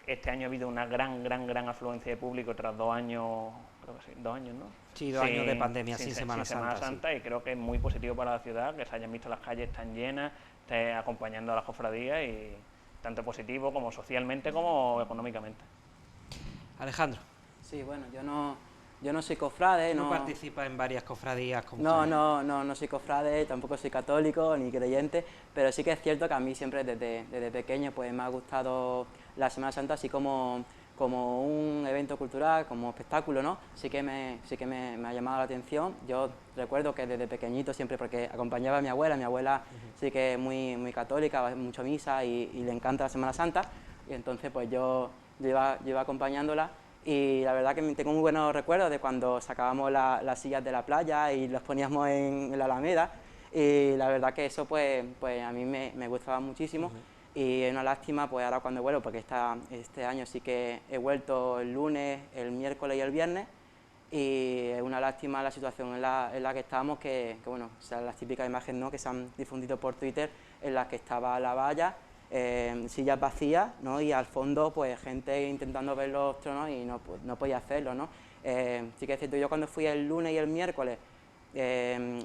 D: este año ha habido una gran afluencia de público tras 2 años, creo que sí, 2 años, ¿no?
A: Sí, 2 años de pandemia sin Semana Santa.
D: Sí. Y creo que es muy positivo para la ciudad, que se hayan visto las calles tan llenas, esté acompañando a las cofradías, y tanto positivo como socialmente como económicamente.
A: Alejandro.
B: Sí, bueno, yo no soy cofrade.
A: ¿No participas en varias cofradías?
B: No soy cofrade, tampoco soy católico ni creyente, pero sí que es cierto que a mí siempre desde pequeño pues me ha gustado la Semana Santa, así como un evento cultural, como espectáculo, ¿no? Sí que me ha llamado la atención. Yo recuerdo que desde pequeñito siempre, porque acompañaba a mi abuela sí que es muy católica, va mucho a misa y le encanta la Semana Santa, y entonces pues yo iba acompañándola. Y la verdad que tengo muy buenos recuerdos de cuando sacábamos las sillas de la playa y las poníamos en la Alameda, y la verdad que eso pues a mí me gustaba muchísimo. Y es una lástima pues ahora cuando vuelvo, porque este año sí que he vuelto el lunes, el miércoles y el viernes, y es una lástima la situación en la que estamos, que bueno, o sea, las típicas imágenes, ¿no?, que se han difundido por Twitter, en las que estaba la valla, sillas vacías, ¿no?, y al fondo pues gente intentando ver los tronos y no podía hacerlo, ¿no? Sí que es cierto, yo cuando fui el lunes y el miércoles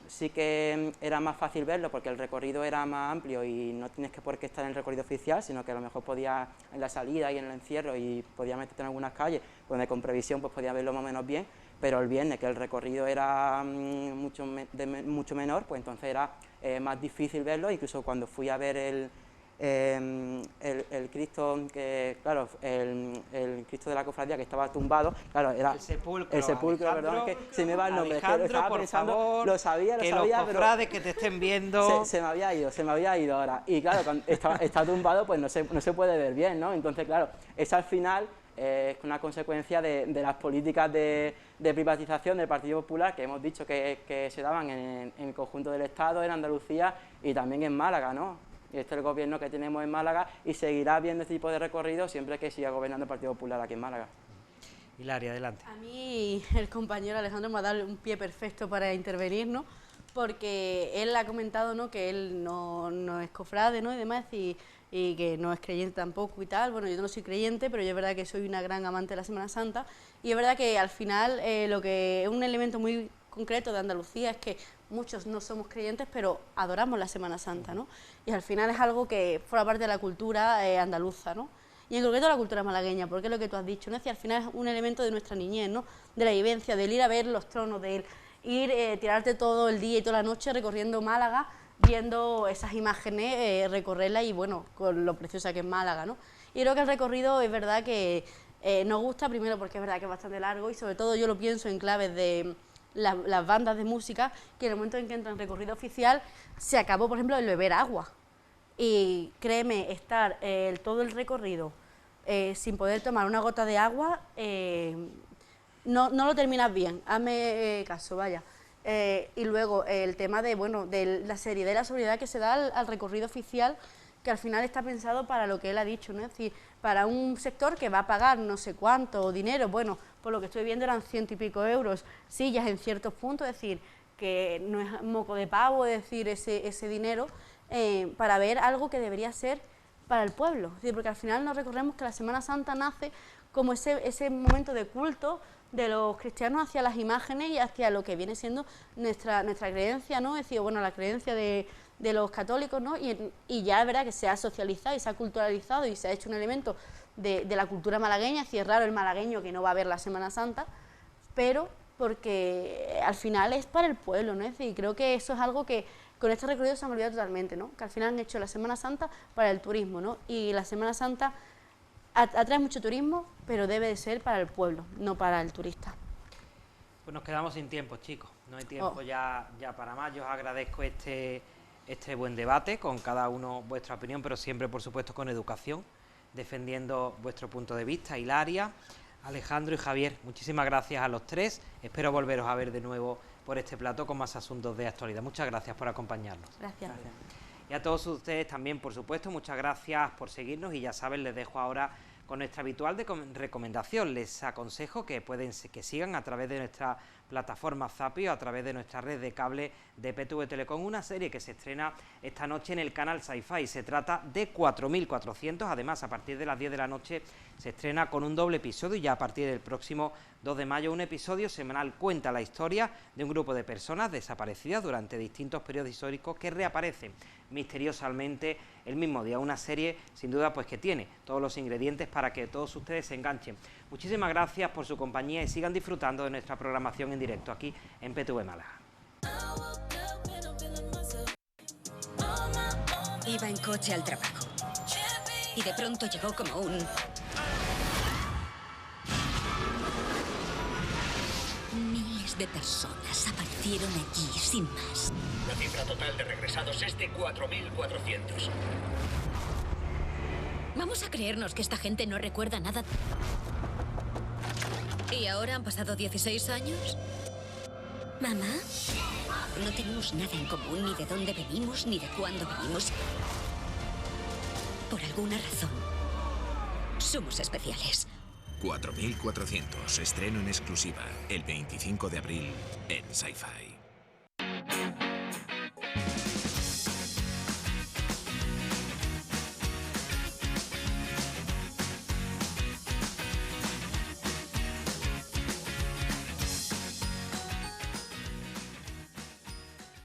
B: sí que era más fácil verlo porque el recorrido era más amplio y no tienes que por qué estar en el recorrido oficial, sino que a lo mejor podías en la salida y en el encierro, y podías meterte en algunas calles donde con previsión pues podías verlo más o menos bien. Pero el viernes, que el recorrido era mucho menor, pues entonces era más difícil verlo. Incluso cuando fui a ver el Cristo, que claro, el Cristo de la cofradía, que estaba tumbado, claro, era el sepulcro, perdón, que se me va el nombre,
A: Alejandro,
B: que lo estaba
A: por
B: pensando,
A: favor,
B: lo sabía,
A: los cofrades que te estén viendo,
B: se me había ido ahora, y claro, cuando está tumbado, pues no se puede ver bien, ¿no? Entonces, claro, es al final es una consecuencia de las políticas de privatización del Partido Popular, que hemos dicho que se daban en el conjunto del Estado, en Andalucía y también en Málaga, ¿no? Y este es el gobierno que tenemos en Málaga, y seguirá viendo este tipo de recorridos siempre que siga gobernando el Partido Popular aquí en Málaga.
A: Hilaria, adelante.
C: A mí el compañero Alejandro me ha dado un pie perfecto para intervenir, ¿no? Porque él ha comentado, ¿no?, que él no es cofrade, ¿no?, y demás, y que no es creyente tampoco y tal. Bueno, yo no soy creyente, pero yo es verdad que soy una gran amante de la Semana Santa, y es verdad que al final lo que es un elemento muy concreto de Andalucía es que muchos no somos creyentes, pero adoramos la Semana Santa, ¿no? Y al final es algo que forma parte de la cultura andaluza, ¿no? Y en concreto la cultura malagueña, porque es lo que tú has dicho, ¿no? Es decir, al final es un elemento de nuestra niñez, ¿no? De la vivencia, del ir a ver los tronos, de ir, tirarte todo el día y toda la noche recorriendo Málaga, viendo esas imágenes, recorrerlas, y bueno, con lo preciosa que es Málaga, ¿no? Y creo que el recorrido es verdad que nos gusta, primero porque es verdad que es bastante largo, y sobre todo yo lo pienso en claves de las bandas de música, que en el momento en que entra en recorrido oficial se acabó, por ejemplo, el beber agua. Y créeme, estar todo el recorrido sin poder tomar una gota de agua, no lo terminas bien, hazme caso, vaya. Y luego el tema de la seriedad y la sobriedad que se da al recorrido oficial, que al final está pensado para lo que él ha dicho, ¿no? Es decir, para un sector que va a pagar no sé cuánto dinero, bueno, por lo que estoy viendo eran 100 y pico euros, sillas en ciertos puntos, es decir, que no es moco de pavo, es decir, ese dinero, para ver algo que debería ser para el pueblo. Es decir, porque al final nos recordemos que la Semana Santa nace como ese momento de culto de los cristianos hacia las imágenes y hacia lo que viene siendo nuestra creencia, ¿no? Es decir, bueno, la creencia de los católicos, ¿no? Y ya es verdad que se ha socializado y se ha culturalizado y se ha hecho un elemento de la cultura malagueña. Es raro el malagueño que no va a ver la Semana Santa, pero porque al final es para el pueblo, ¿no? Es decir, creo que eso es algo que con este recorrido se han olvidado totalmente, ¿no? Que al final han hecho la Semana Santa para el turismo, ¿no? Y la Semana Santa atrae mucho turismo, pero debe de ser para el pueblo, no para el turista.
A: Pues nos quedamos sin tiempo, chicos. No hay tiempo ya para más. Yo os agradezco este buen debate, con cada uno vuestra opinión, pero siempre, por supuesto, con educación, defendiendo vuestro punto de vista. Hilaria, Alejandro y Javier, muchísimas gracias a los tres. Espero volveros a ver de nuevo por este plató con más asuntos de actualidad. Muchas gracias por acompañarnos.
C: Gracias.
A: Y a todos ustedes también, por supuesto, muchas gracias por seguirnos, y ya saben, les dejo ahora con nuestra habitual recomendación. Les aconsejo que sigan a través de nuestra plataforma Zapio, a través de nuestra red de cable de PTV Telecom, una serie que se estrena esta noche en el canal Sci-Fi. Se trata de 4400, además a partir de las 10 de la noche se estrena con un doble episodio y ya a partir del próximo 2 de mayo un episodio semanal cuenta la historia de un grupo de personas desaparecidas durante distintos periodos históricos que reaparecen misteriosamente el mismo día. Una serie sin duda pues que tiene todos los ingredientes para que todos ustedes se enganchen. Muchísimas gracias por su compañía y sigan disfrutando de nuestra programación en directo aquí en PTV Málaga.
F: Iba en coche al trabajo y de pronto llegó como un... Miles de personas aparecieron allí sin más.
G: La cifra total de regresados es de 4400.
F: Vamos a creernos que esta gente no recuerda nada. ¿Y ahora han pasado 16 años? ¿Mamá? No tenemos nada en común, ni de dónde venimos, ni de cuándo venimos. Por alguna razón, somos especiales.
H: 4400, estreno en exclusiva, el 25 de abril en Sci-Fi.